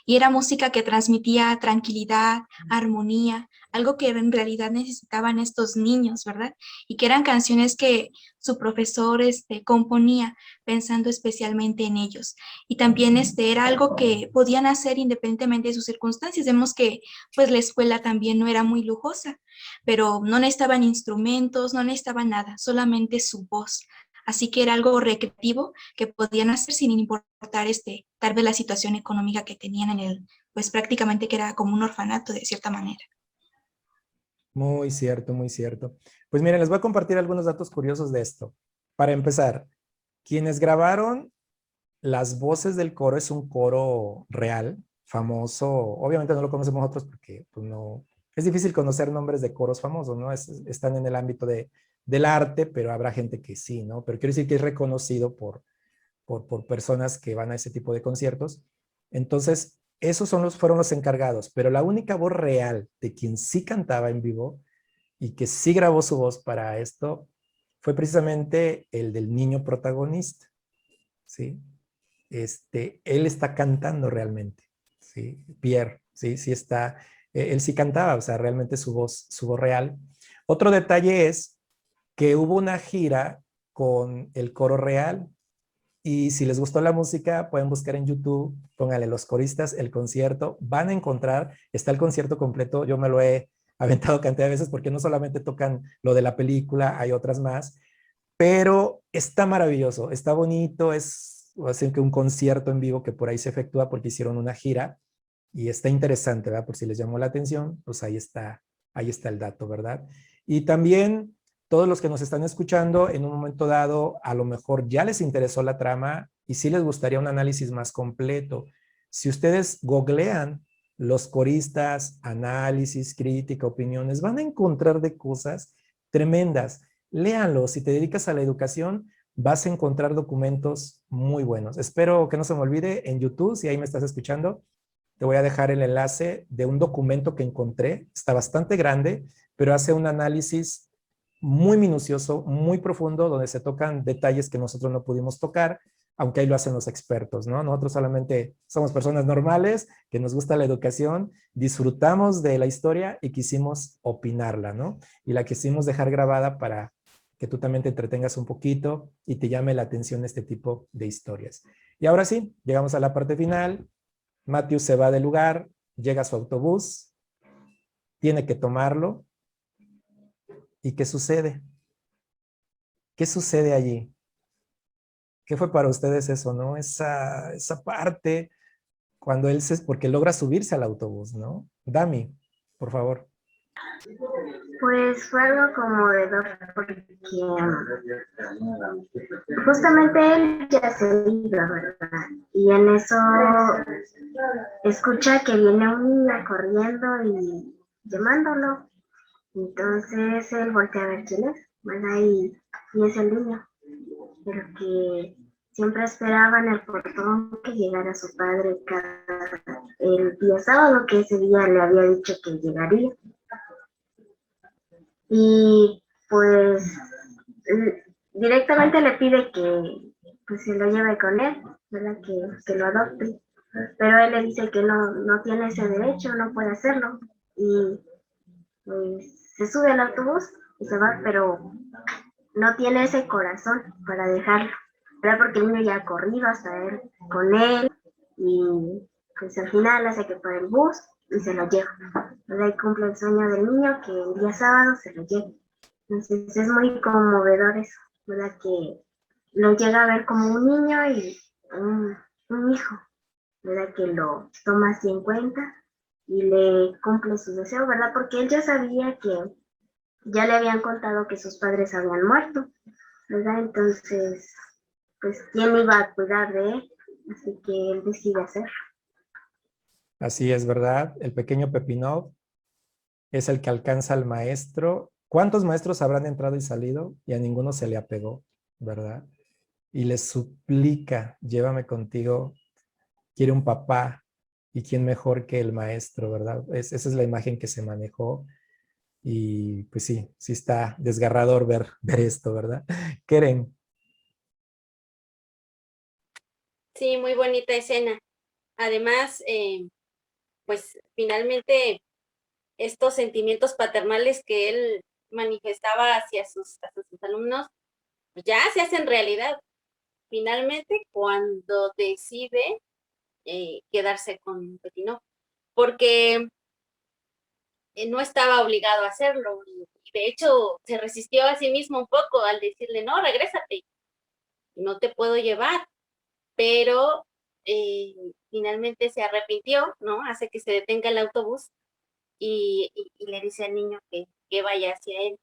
Y era música que transmitía tranquilidad, armonía, algo que en realidad necesitaban estos niños, ¿verdad? Y que eran canciones que su profesor componía pensando especialmente en ellos. Y también era algo que podían hacer independientemente de sus circunstancias. Vemos que pues la escuela también no era muy lujosa, pero no necesitaban instrumentos, no necesitaban nada, solamente su voz. Así que era algo recreativo que podían hacer sin importar tal vez la situación económica que tenían pues prácticamente que era como un orfanato de cierta manera. Muy cierto, muy cierto. Pues miren, les voy a compartir algunos datos curiosos de esto. Para empezar, quienes grabaron las voces del coro es un coro real, famoso. Obviamente no lo conocemos nosotros porque pues, no, es difícil conocer nombres de coros famosos, ¿no? Están en el ámbito del arte, pero habrá gente que sí, ¿no? Pero quiero decir que es reconocido por personas que van a ese tipo de conciertos. Entonces, esos fueron los encargados, pero la única voz real de quien sí cantaba en vivo y que sí grabó su voz para esto fue precisamente el del niño protagonista, ¿sí? Él está cantando realmente, ¿sí? Pierre, ¿sí? Sí está, él sí cantaba, o sea, realmente su voz real. Otro detalle es que hubo una gira con el coro real, y si les gustó la música, pueden buscar en YouTube, pónganle Los Coristas, el concierto, van a encontrar, está el concierto completo, yo me lo he aventado cantidad de veces porque no solamente tocan lo de la película, hay otras más, pero está maravilloso, está bonito, es así que un concierto en vivo que por ahí se efectúa porque hicieron una gira y está interesante, ¿verdad? Por si les llamó la atención, pues ahí está el dato, ¿verdad? Y también todos los que nos están escuchando, en un momento dado, a lo mejor ya les interesó la trama y sí les gustaría un análisis más completo. Si ustedes googlean Los Coristas, análisis, crítica, opiniones, van a encontrar de cosas tremendas. Léanlo, si te dedicas a la educación, vas a encontrar documentos muy buenos. Espero que no se me olvide en YouTube, si ahí me estás escuchando, te voy a dejar el enlace de un documento que encontré, está bastante grande, pero hace un análisis muy minucioso, muy profundo, donde se tocan detalles que nosotros no pudimos tocar, aunque ahí lo hacen los expertos, ¿no? Nosotros solamente somos personas normales, que nos gusta la educación, disfrutamos de la historia y quisimos opinarla, ¿no? Y la quisimos dejar grabada para que tú también te entretengas un poquito y te llame la atención este tipo de historias. Y ahora sí, llegamos a la parte final. Matthew se va del lugar, llega a su autobús, tiene que tomarlo. ¿Y qué sucede? ¿Qué sucede allí? ¿Qué fue para ustedes eso, no? Esa parte Cuando él porque logra subirse al autobús, ¿no? Dami, por favor. Pues fue algo conmovedor porque justamente él ya se iba, ¿verdad? Y en eso escucha que viene un niño corriendo y llamándolo. Entonces él voltea a ver quién es, ¿verdad? Y es el niño, el que siempre esperaba en el portón que llegara su padre el día sábado, que ese día le había dicho que llegaría. Y pues directamente le pide que pues, se lo lleve con él, ¿verdad? Que lo adopte. Pero él le dice que no tiene ese derecho, no puede hacerlo. Y pues se sube al autobús y se va, pero no tiene ese corazón para dejarlo, ¿verdad? Porque el niño ya ha corrido hasta él con él y pues al final hace que para el bus y se lo lleva, ¿verdad? Y cumple el sueño del niño que el día sábado se lo lleve. Entonces es muy conmovedor eso, ¿verdad? Que lo llega a ver como un niño y un hijo, ¿verdad? Que lo toma así en cuenta y le cumple su deseo, ¿verdad? Porque él ya sabía que ya le habían contado que sus padres habían muerto, ¿verdad? Entonces, pues, ¿quién iba a cuidar de él? Así que él decide hacerlo. Así es, ¿verdad? El pequeño Pepinov es el que alcanza al maestro. ¿Cuántos maestros habrán entrado y salido? Y a ninguno se le apegó, ¿verdad? Y le suplica, llévame contigo, quiere un papá. ¿Y quién mejor que el maestro, verdad? Esa es la imagen que se manejó. Y pues sí, sí está desgarrador ver esto, ¿verdad? Keren. Sí, muy bonita escena. Además, pues finalmente estos sentimientos paternales que él manifestaba hacia sus alumnos, pues ya se hacen realidad. Finalmente, cuando decide quedarse con Petinov, porque no estaba obligado a hacerlo. Y de hecho, se resistió a sí mismo un poco al decirle, no, regrésate, no te puedo llevar. Pero finalmente se arrepintió, ¿no? Hace que se detenga el autobús y le dice al niño que vaya hacia él.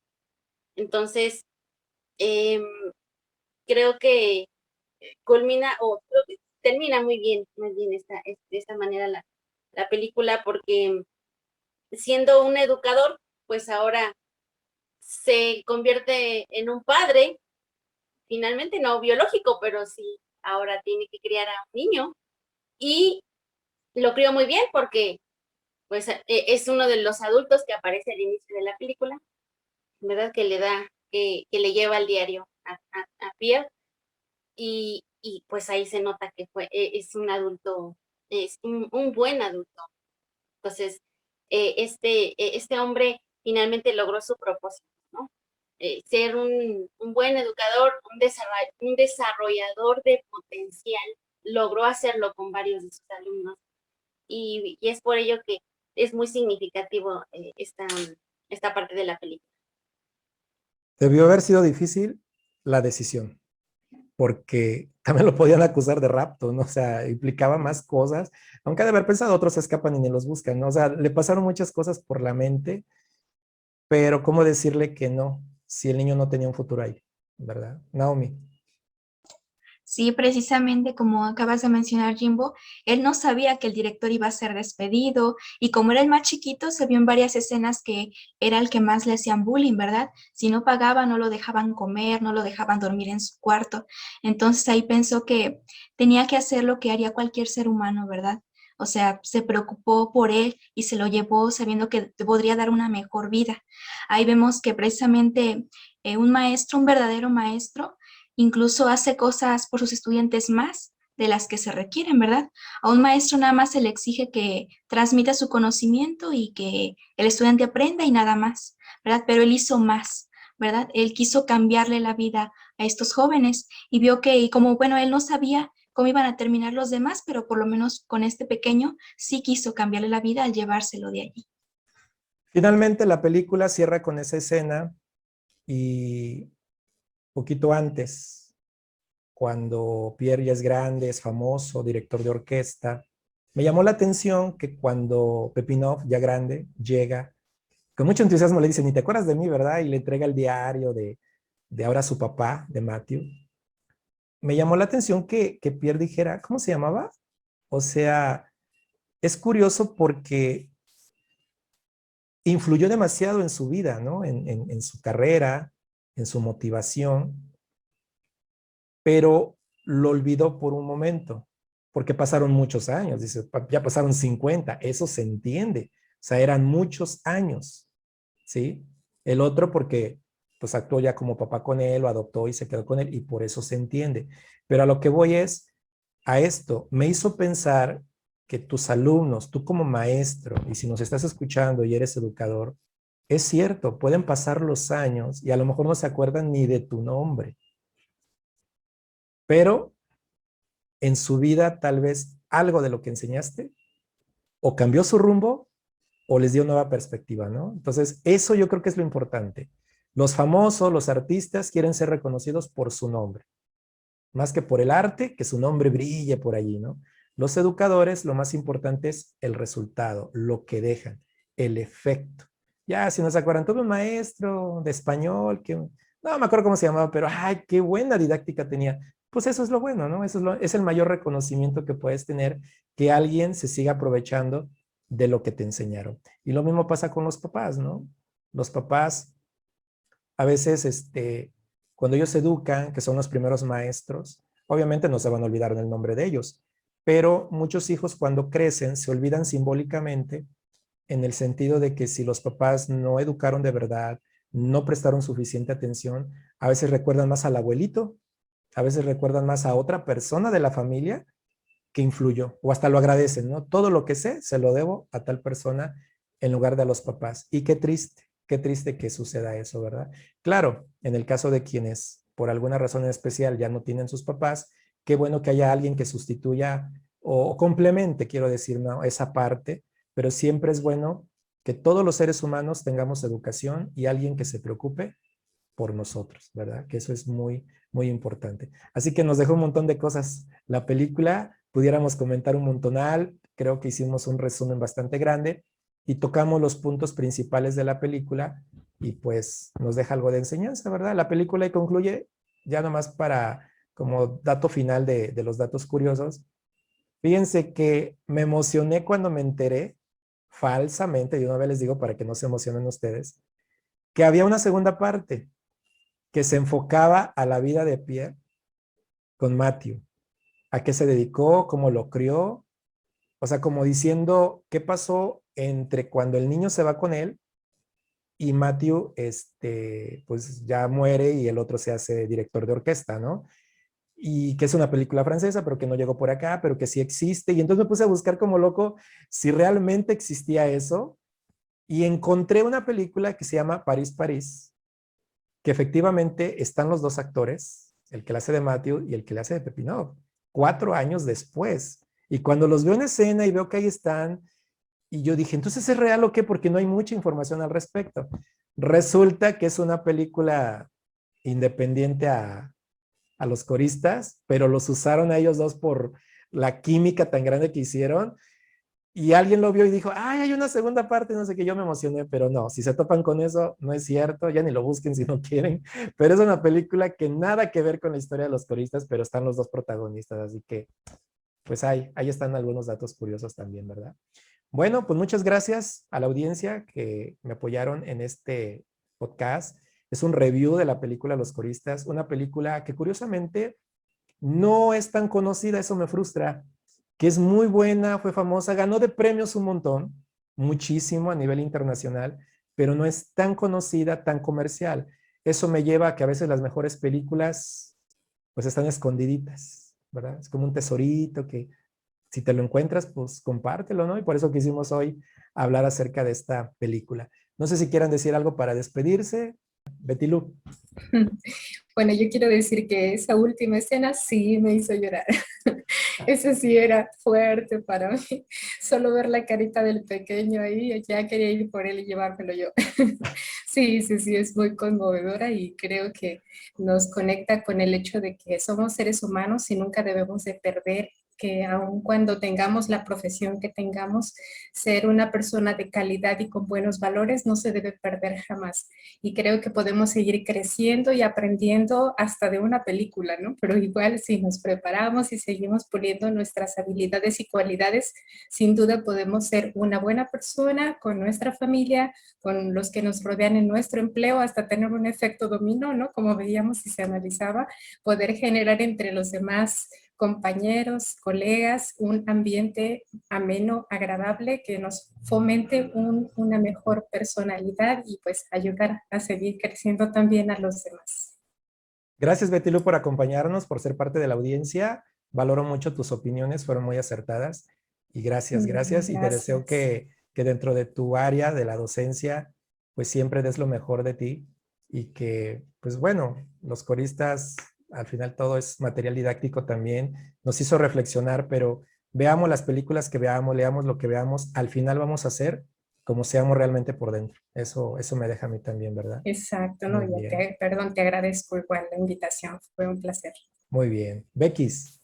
Entonces, creo que culmina, o creo que termina muy bien de esta manera la película, porque siendo un educador, pues ahora se convierte en un padre, finalmente no biológico, pero sí ahora tiene que criar a un niño y lo crió muy bien porque pues es uno de los adultos que aparece al inicio de la película, ¿verdad? Que le da, que le lleva el diario a Pierre y pues ahí se nota que es un adulto, es un buen adulto. Entonces, este hombre finalmente logró su propósito, ¿no? Ser un buen educador, un desarrollador de potencial, logró hacerlo con varios de sus alumnos y es por ello que es muy significativo esta parte de la película. Debió haber sido difícil la decisión, porque también lo podían acusar de rapto, ¿no? O sea, implicaba más cosas, aunque de haber pensado otros se escapan y ni los buscan, ¿no? O sea, le pasaron muchas cosas por la mente, pero ¿cómo decirle que no si el niño no tenía un futuro ahí, ¿verdad? Naomi. Sí, precisamente como acabas de mencionar, Jimbo, él no sabía que el director iba a ser despedido y como era el más chiquito, se vio en varias escenas que era el que más le hacían bullying, ¿verdad? Si no pagaba, no lo dejaban comer, no lo dejaban dormir en su cuarto. Entonces ahí pensó que tenía que hacer lo que haría cualquier ser humano, ¿verdad? O sea, se preocupó por él y se lo llevó sabiendo que podría dar una mejor vida. Ahí vemos que precisamente un maestro, un verdadero maestro, incluso hace cosas por sus estudiantes más de las que se requieren, ¿verdad? A un maestro nada más se le exige que transmita su conocimiento y que el estudiante aprenda y nada más, ¿verdad? Pero él hizo más, ¿verdad? Él quiso cambiarle la vida a estos jóvenes y vio que, y como, bueno, él no sabía cómo iban a terminar los demás, pero por lo menos con este pequeño sí quiso cambiarle la vida al llevárselo de allí. Finalmente la película cierra con esa escena y poquito antes, cuando Pierre ya es grande, es famoso, director de orquesta, Me llamó la atención que cuando Pepinov, ya grande, llega, con mucho entusiasmo le dice, ni te acuerdas de mí, ¿verdad? Y le entrega el diario de ahora su papá, de Matthew. Me llamó la atención que Pierre dijera, ¿cómo se llamaba? O sea, es curioso porque influyó demasiado en su vida, ¿no? En su carrera, en su motivación, pero lo olvidó por un momento, porque pasaron muchos años, dice, ya pasaron 50, eso se entiende, o sea, eran muchos años, ¿sí? El otro porque pues actuó ya como papá con él, lo adoptó y se quedó con él, y por eso se entiende. Pero a lo que voy es, a esto, me hizo pensar que tus alumnos, tú como maestro, y si nos estás escuchando y eres educador, es cierto, pueden pasar los años y a lo mejor no se acuerdan ni de tu nombre, pero en su vida tal vez algo de lo que enseñaste o cambió su rumbo o les dio nueva perspectiva, ¿no? Entonces, eso yo creo que es lo importante. Los famosos, los artistas quieren ser reconocidos por su nombre, más que por el arte, que su nombre brille por allí, ¿no? Los educadores, lo más importante es el resultado, lo que dejan, el efecto. Ya, si no se acuerdan, tuve un maestro de español que, no me acuerdo cómo se llamaba, pero ¡ay, qué buena didáctica tenía! Pues eso es lo bueno, ¿no? Eso es el mayor reconocimiento que puedes tener, que alguien se siga aprovechando de lo que te enseñaron. Y lo mismo pasa con los papás, ¿no? Los papás, a veces, cuando ellos educan, que son los primeros maestros, obviamente no se van a olvidar del nombre de ellos, pero muchos hijos cuando crecen se olvidan simbólicamente en el sentido de que si los papás no educaron de verdad, no prestaron suficiente atención, a veces recuerdan más al abuelito, a veces recuerdan más a otra persona de la familia que influyó, o hasta lo agradecen, ¿no? Todo lo que sé, se lo debo a tal persona en lugar de a los papás. Y qué triste que suceda eso, ¿verdad? Claro, en el caso de quienes por alguna razón en especial ya no tienen sus papás, qué bueno que haya alguien que sustituya o complemente, quiero decir, ¿no? Esa parte, pero siempre es bueno que todos los seres humanos tengamos educación y alguien que se preocupe por nosotros, ¿verdad? Que eso es muy, muy importante. Así que nos dejó un montón de cosas. La película, pudiéramos comentar un montonal, creo que hicimos un resumen bastante grande y tocamos los puntos principales de la película y pues nos deja algo de enseñanza, ¿verdad? La película y concluye, ya nomás para como dato final de los datos curiosos. Fíjense que me emocioné cuando me enteré, falsamente, y una vez les digo para que no se emocionen ustedes, que había una segunda parte que se enfocaba a la vida de Pierre con Matthew, a qué se dedicó, cómo lo crió, o sea, como diciendo qué pasó entre cuando el niño se va con él y Matthew, pues ya muere y el otro se hace director de orquesta, ¿no? Y que es una película francesa, pero que no llegó por acá, pero que sí existe. Y entonces me puse a buscar como loco si realmente existía eso y encontré una película que se llama París, París, que efectivamente están los dos actores, el que le hace de Matthew y el que le hace de Pepinov, 4 años después. Y cuando los veo en escena y veo que ahí están, y yo dije, ¿entonces es real o qué? Porque no hay mucha información al respecto. Resulta que es una película independiente a los coristas, pero los usaron a ellos dos por la química tan grande que hicieron. Y alguien lo vio y dijo, ay, hay una segunda parte, no sé qué, yo me emocioné, pero no, si se topan con eso, no es cierto, ya ni lo busquen si no quieren, pero es una película que nada que ver con la historia de los coristas, pero están los dos protagonistas, así que, pues ahí están algunos datos curiosos también, ¿verdad? Bueno, pues muchas gracias a la audiencia que me apoyaron en este podcast. Es un review de la película Los Coristas, una película que curiosamente no es tan conocida, eso me frustra, que es muy buena, fue famosa, ganó de premios un montón, muchísimo a nivel internacional, pero no es tan conocida, tan comercial. Eso me lleva a que a veces las mejores películas pues están escondiditas, ¿verdad? Es como un tesorito que si te lo encuentras, pues compártelo, ¿no? Y por eso quisimos hoy hablar acerca de esta película. No sé si quieran decir algo para despedirse. Betty Lu. Bueno, yo quiero decir que esa última escena sí me hizo llorar. Eso sí era fuerte para mí. Solo ver la carita del pequeño ahí, ya quería ir por él y llevármelo yo. Sí, sí, sí, es muy conmovedora y creo que nos conecta con el hecho de que somos seres humanos y nunca debemos de perder que aun cuando tengamos la profesión que tengamos, ser una persona de calidad y con buenos valores no se debe perder jamás. Y creo que podemos seguir creciendo y aprendiendo hasta de una película, ¿no? Pero igual si nos preparamos y seguimos puliendo nuestras habilidades y cualidades, sin duda podemos ser una buena persona con nuestra familia, con los que nos rodean en nuestro empleo, hasta tener un efecto dominó, ¿no? Como veíamos si se analizaba, poder generar entre los demás compañeros, colegas, un ambiente ameno, agradable, que nos fomente una mejor personalidad y pues ayudar a seguir creciendo también a los demás. Gracias, Betilu, por acompañarnos, por ser parte de la audiencia. Valoro mucho tus opiniones, fueron muy acertadas. Y gracias. Y te deseo que dentro de tu área de la docencia, pues siempre des lo mejor de ti y que, pues bueno, los coristas, al final todo es material didáctico también, nos hizo reflexionar, pero veamos las películas que veamos, leamos lo que veamos, al final vamos a ser como seamos realmente por dentro. Eso me deja a mí también, ¿verdad? Exacto, no, te agradezco igual la invitación, fue un placer. Muy bien. Bekis.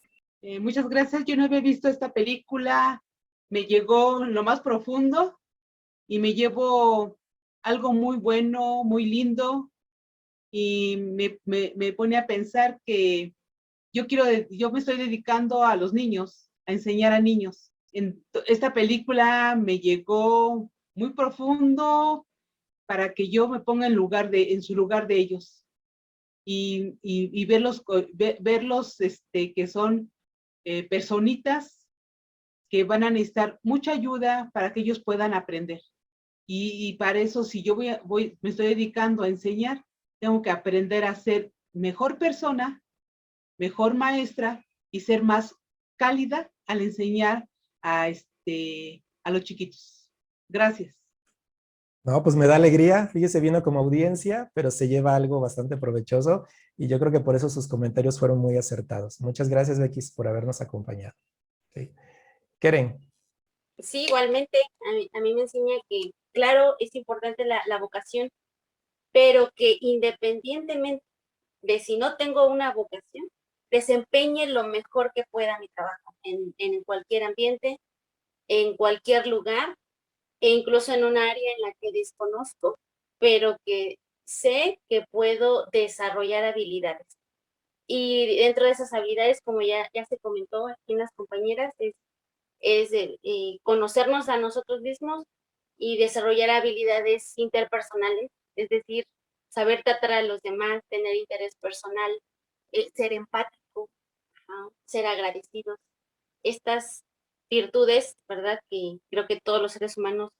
Muchas gracias, yo no había visto esta película, me llegó en lo más profundo y me llevo algo muy bueno, muy lindo, y me pone a pensar que yo me estoy dedicando a los niños, a enseñar a niños. Esta película me llegó muy profundo para que yo me ponga en su lugar de ellos y verlos que son personitas que van a necesitar mucha ayuda para que ellos puedan aprender. Y para eso, si yo me estoy dedicando a enseñar, tengo que aprender a ser mejor persona, mejor maestra y ser más cálida al enseñar a los chiquitos. Gracias. No, pues me da alegría, fíjese, vino como audiencia, pero se lleva algo bastante provechoso y yo creo que por eso sus comentarios fueron muy acertados. Muchas gracias, Bekis, por habernos acompañado. ¿Sí? Keren. Sí, igualmente, a mí me enseña que, claro, es importante la vocación, pero que independientemente de si no tengo una vocación, desempeñe lo mejor que pueda mi trabajo en cualquier ambiente, en cualquier lugar, e incluso en un área en la que desconozco, pero que sé que puedo desarrollar habilidades. Y dentro de esas habilidades, como ya se comentó aquí en las compañeras, es conocernos a nosotros mismos y desarrollar habilidades interpersonales, es decir, saber tratar a los demás, tener interés personal, ser empático, ser agradecidos. Estas virtudes, ¿verdad? Que creo que todos los seres humanos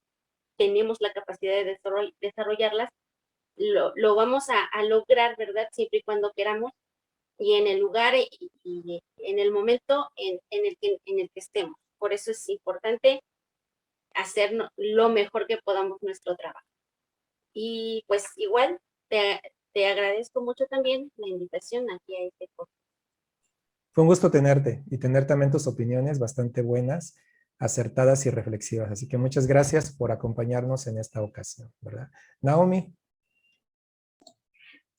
tenemos la capacidad de desarrollarlas, lo vamos a lograr, ¿verdad? Siempre y cuando queramos y en el lugar y en el momento en el que estemos. Por eso es importante hacer lo mejor que podamos nuestro trabajo. Y pues igual te agradezco mucho también la invitación aquí a este podcast. Fue un gusto tenerte y tener también tus opiniones bastante buenas, acertadas y reflexivas. Así que muchas gracias por acompañarnos en esta ocasión, ¿verdad? Naomi.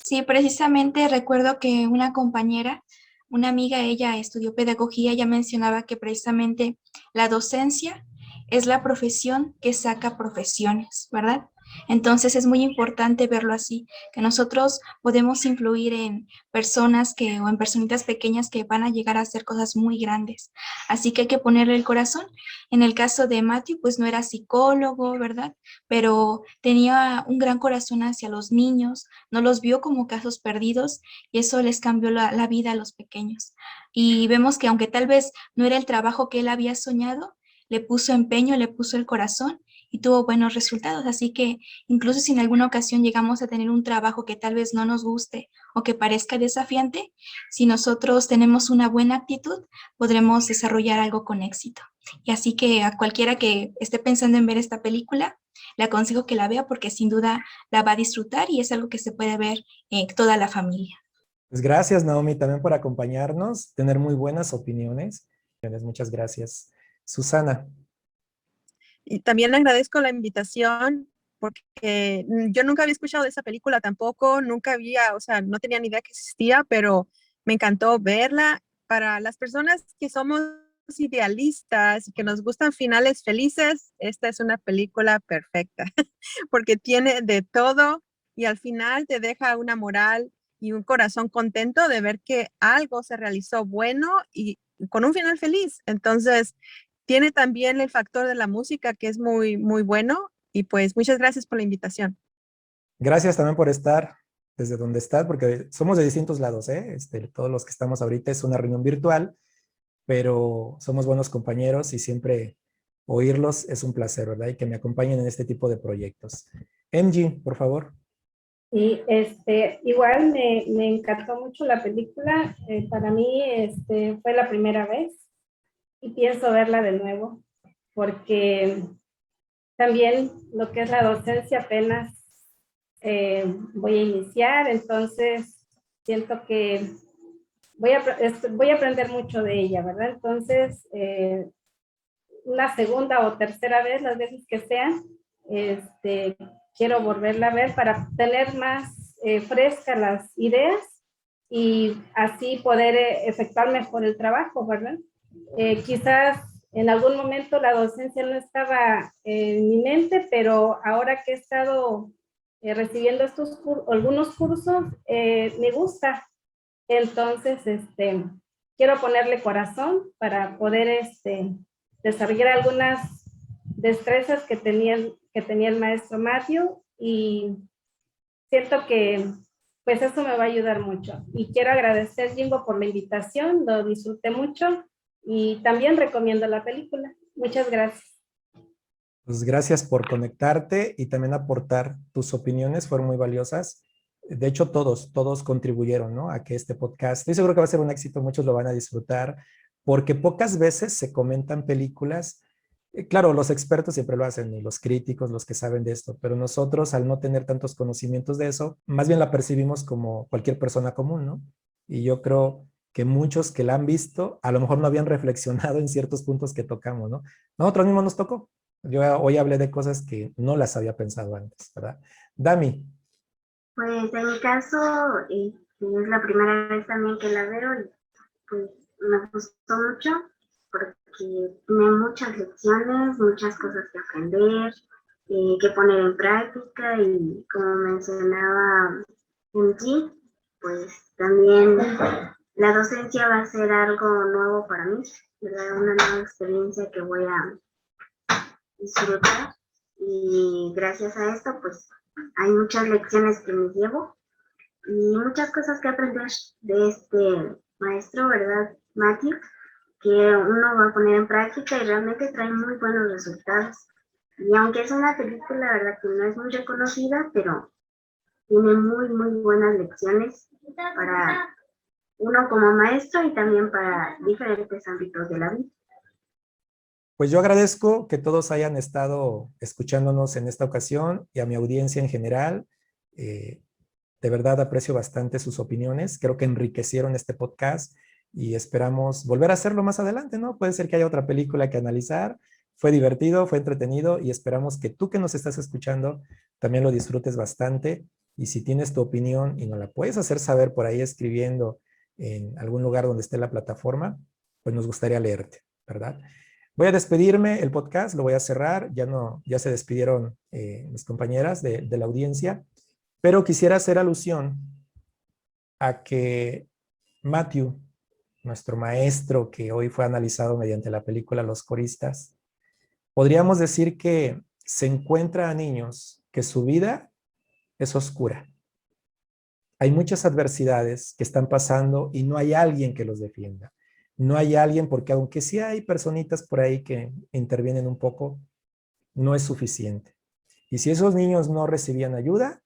Sí, precisamente recuerdo que una compañera, una amiga, ella estudió pedagogía, ella mencionaba que precisamente la docencia es la profesión que saca profesiones, ¿verdad? Entonces es muy importante verlo así, que nosotros podemos influir en personas o en personitas pequeñas que van a llegar a hacer cosas muy grandes. Así que hay que ponerle el corazón. En el caso de Matthew, pues no era psicólogo, ¿verdad? Pero tenía un gran corazón hacia los niños, no los vio como casos perdidos y eso les cambió la vida a los pequeños. Y vemos que aunque tal vez no era el trabajo que él había soñado, le puso empeño, le puso el corazón y tuvo buenos resultados. Así que incluso si en alguna ocasión llegamos a tener un trabajo que tal vez no nos guste o que parezca desafiante, si nosotros tenemos una buena actitud, podremos desarrollar algo con éxito. Y así que a cualquiera que esté pensando en ver esta película, le aconsejo que la vea porque sin duda la va a disfrutar y es algo que se puede ver en toda la familia. Pues gracias, Naomi, también por acompañarnos, tener muy buenas opiniones. Muchas gracias. Susana. Y también le agradezco la invitación porque yo nunca había escuchado de esa película tampoco, nunca había, o sea, no tenía ni idea que existía, pero me encantó verla. Para las personas que somos idealistas y que nos gustan finales felices, esta es una película perfecta, porque tiene de todo y al final te deja una moral y un corazón contento de ver que algo se realizó bueno y con un final feliz. Entonces, tiene también el factor de la música que es muy, muy bueno. Y pues muchas gracias por la invitación. Gracias también por estar desde donde estás, porque somos de distintos lados, ¿eh? Todos los que estamos ahorita es una reunión virtual, pero somos buenos compañeros y siempre oírlos es un placer, ¿verdad? Y que me acompañen en este tipo de proyectos. MG, por favor. Y igual me encantó mucho la película. Para mí fue la primera vez y pienso verla de nuevo, porque también lo que es la docencia apenas voy a iniciar, entonces siento que voy a aprender mucho de ella, ¿verdad? Entonces, una segunda o tercera vez, las veces que sean, quiero volverla a ver para tener más frescas las ideas y así poder efectuar mejor el trabajo, ¿verdad? Quizás en algún momento la docencia no estaba en mi mente, pero ahora que he estado recibiendo algunos cursos, me gusta. Entonces, quiero ponerle corazón para poder desarrollar algunas destrezas que tenía el maestro Matthew, y siento que pues eso me va a ayudar mucho. Y quiero agradecer, Jimbo, por la invitación, lo disfruté mucho y también recomiendo la película. Muchas gracias. Pues gracias por conectarte y también aportar tus opiniones, fueron muy valiosas. De hecho, todos contribuyeron, ¿no? A que este podcast, estoy seguro que va a ser un éxito, muchos lo van a disfrutar, porque pocas veces se comentan películas. Claro, los expertos siempre lo hacen, y los críticos, los que saben de esto, pero nosotros, al no tener tantos conocimientos de eso, más bien la percibimos como cualquier persona común, ¿no? Y yo creo que muchos que la han visto, a lo mejor no habían reflexionado en ciertos puntos que tocamos, ¿no? Nosotros mismos nos tocó. Yo hoy hablé de cosas que no las había pensado antes, ¿verdad? Dami. Pues en mi caso, es la primera vez también que la veo y pues me gustó mucho porque tiene muchas lecciones, muchas cosas que aprender, que poner en práctica, y como mencionaba MG, pues también la docencia va a ser algo nuevo para mí, ¿verdad? Una nueva experiencia que voy a disfrutar, y gracias a esto pues hay muchas lecciones que me llevo y muchas cosas que aprender de este maestro, ¿verdad, Matthew? Que uno va a poner en práctica y realmente trae muy buenos resultados. Y aunque es una película, ¿verdad?, que no es muy reconocida, pero tiene muy, muy buenas lecciones para uno como maestro y también para diferentes ámbitos de la vida. Pues yo agradezco que todos hayan estado escuchándonos en esta ocasión, y a mi audiencia en general. De verdad aprecio bastante sus opiniones. Creo que enriquecieron este podcast y esperamos volver a hacerlo más adelante, ¿no? Puede ser que haya otra película que analizar. Fue divertido, fue entretenido, y esperamos que tú que nos estás escuchando también lo disfrutes bastante. Y si tienes tu opinión y nos la puedes hacer saber por ahí escribiendo en algún lugar donde esté la plataforma, pues nos gustaría leerte, ¿verdad? Voy a despedirme, el podcast lo voy a cerrar. Ya se despidieron mis compañeras de la audiencia, pero quisiera hacer alusión a que Matthew, nuestro maestro que hoy fue analizado mediante la película Los Coristas, podríamos decir que se encuentra a niños que su vida es oscura. Hay muchas adversidades que están pasando y no hay alguien que los defienda. No hay alguien, porque aunque sí hay personitas por ahí que intervienen un poco, no es suficiente. Y si esos niños no recibían ayuda,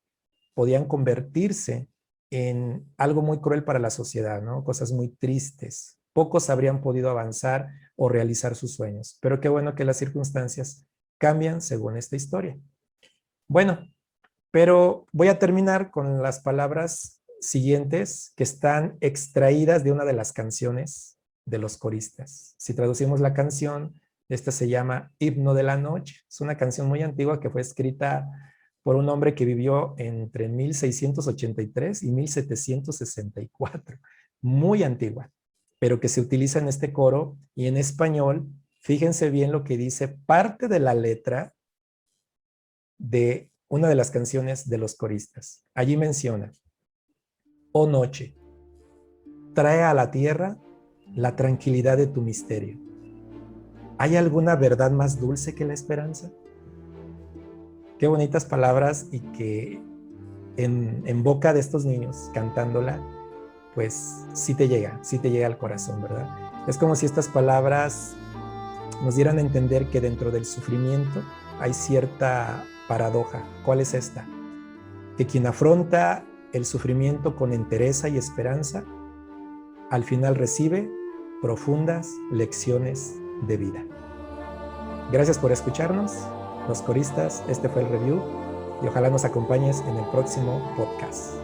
podían convertirse en algo muy cruel para la sociedad, ¿no? Cosas muy tristes. Pocos habrían podido avanzar o realizar sus sueños. Pero qué bueno que las circunstancias cambian según esta historia. Bueno, pero voy a terminar con las palabras siguientes que están extraídas de una de las canciones de Los Coristas. Si traducimos la canción, esta se llama Himno de la Noche. Es una canción muy antigua que fue escrita por un hombre que vivió entre 1683 y 1764. Muy antigua. pero que se utiliza en este coro y en español. Fíjense bien lo que dice parte de la letra de una de las canciones de los coristas. Allí menciona: oh noche, trae a la tierra la tranquilidad de tu misterio. ¿Hay alguna verdad más dulce que la esperanza? Qué bonitas palabras, y que en boca de estos niños cantándola, pues sí te llega al corazón, ¿verdad? Es como si estas palabras nos dieran a entender que dentro del sufrimiento hay cierta paradoja. ¿Cuál es esta? Que quien afronta el sufrimiento con entereza y esperanza, al final recibe profundas lecciones de vida. Gracias por escucharnos, los coristas. Este fue el review y ojalá nos acompañes en el próximo podcast.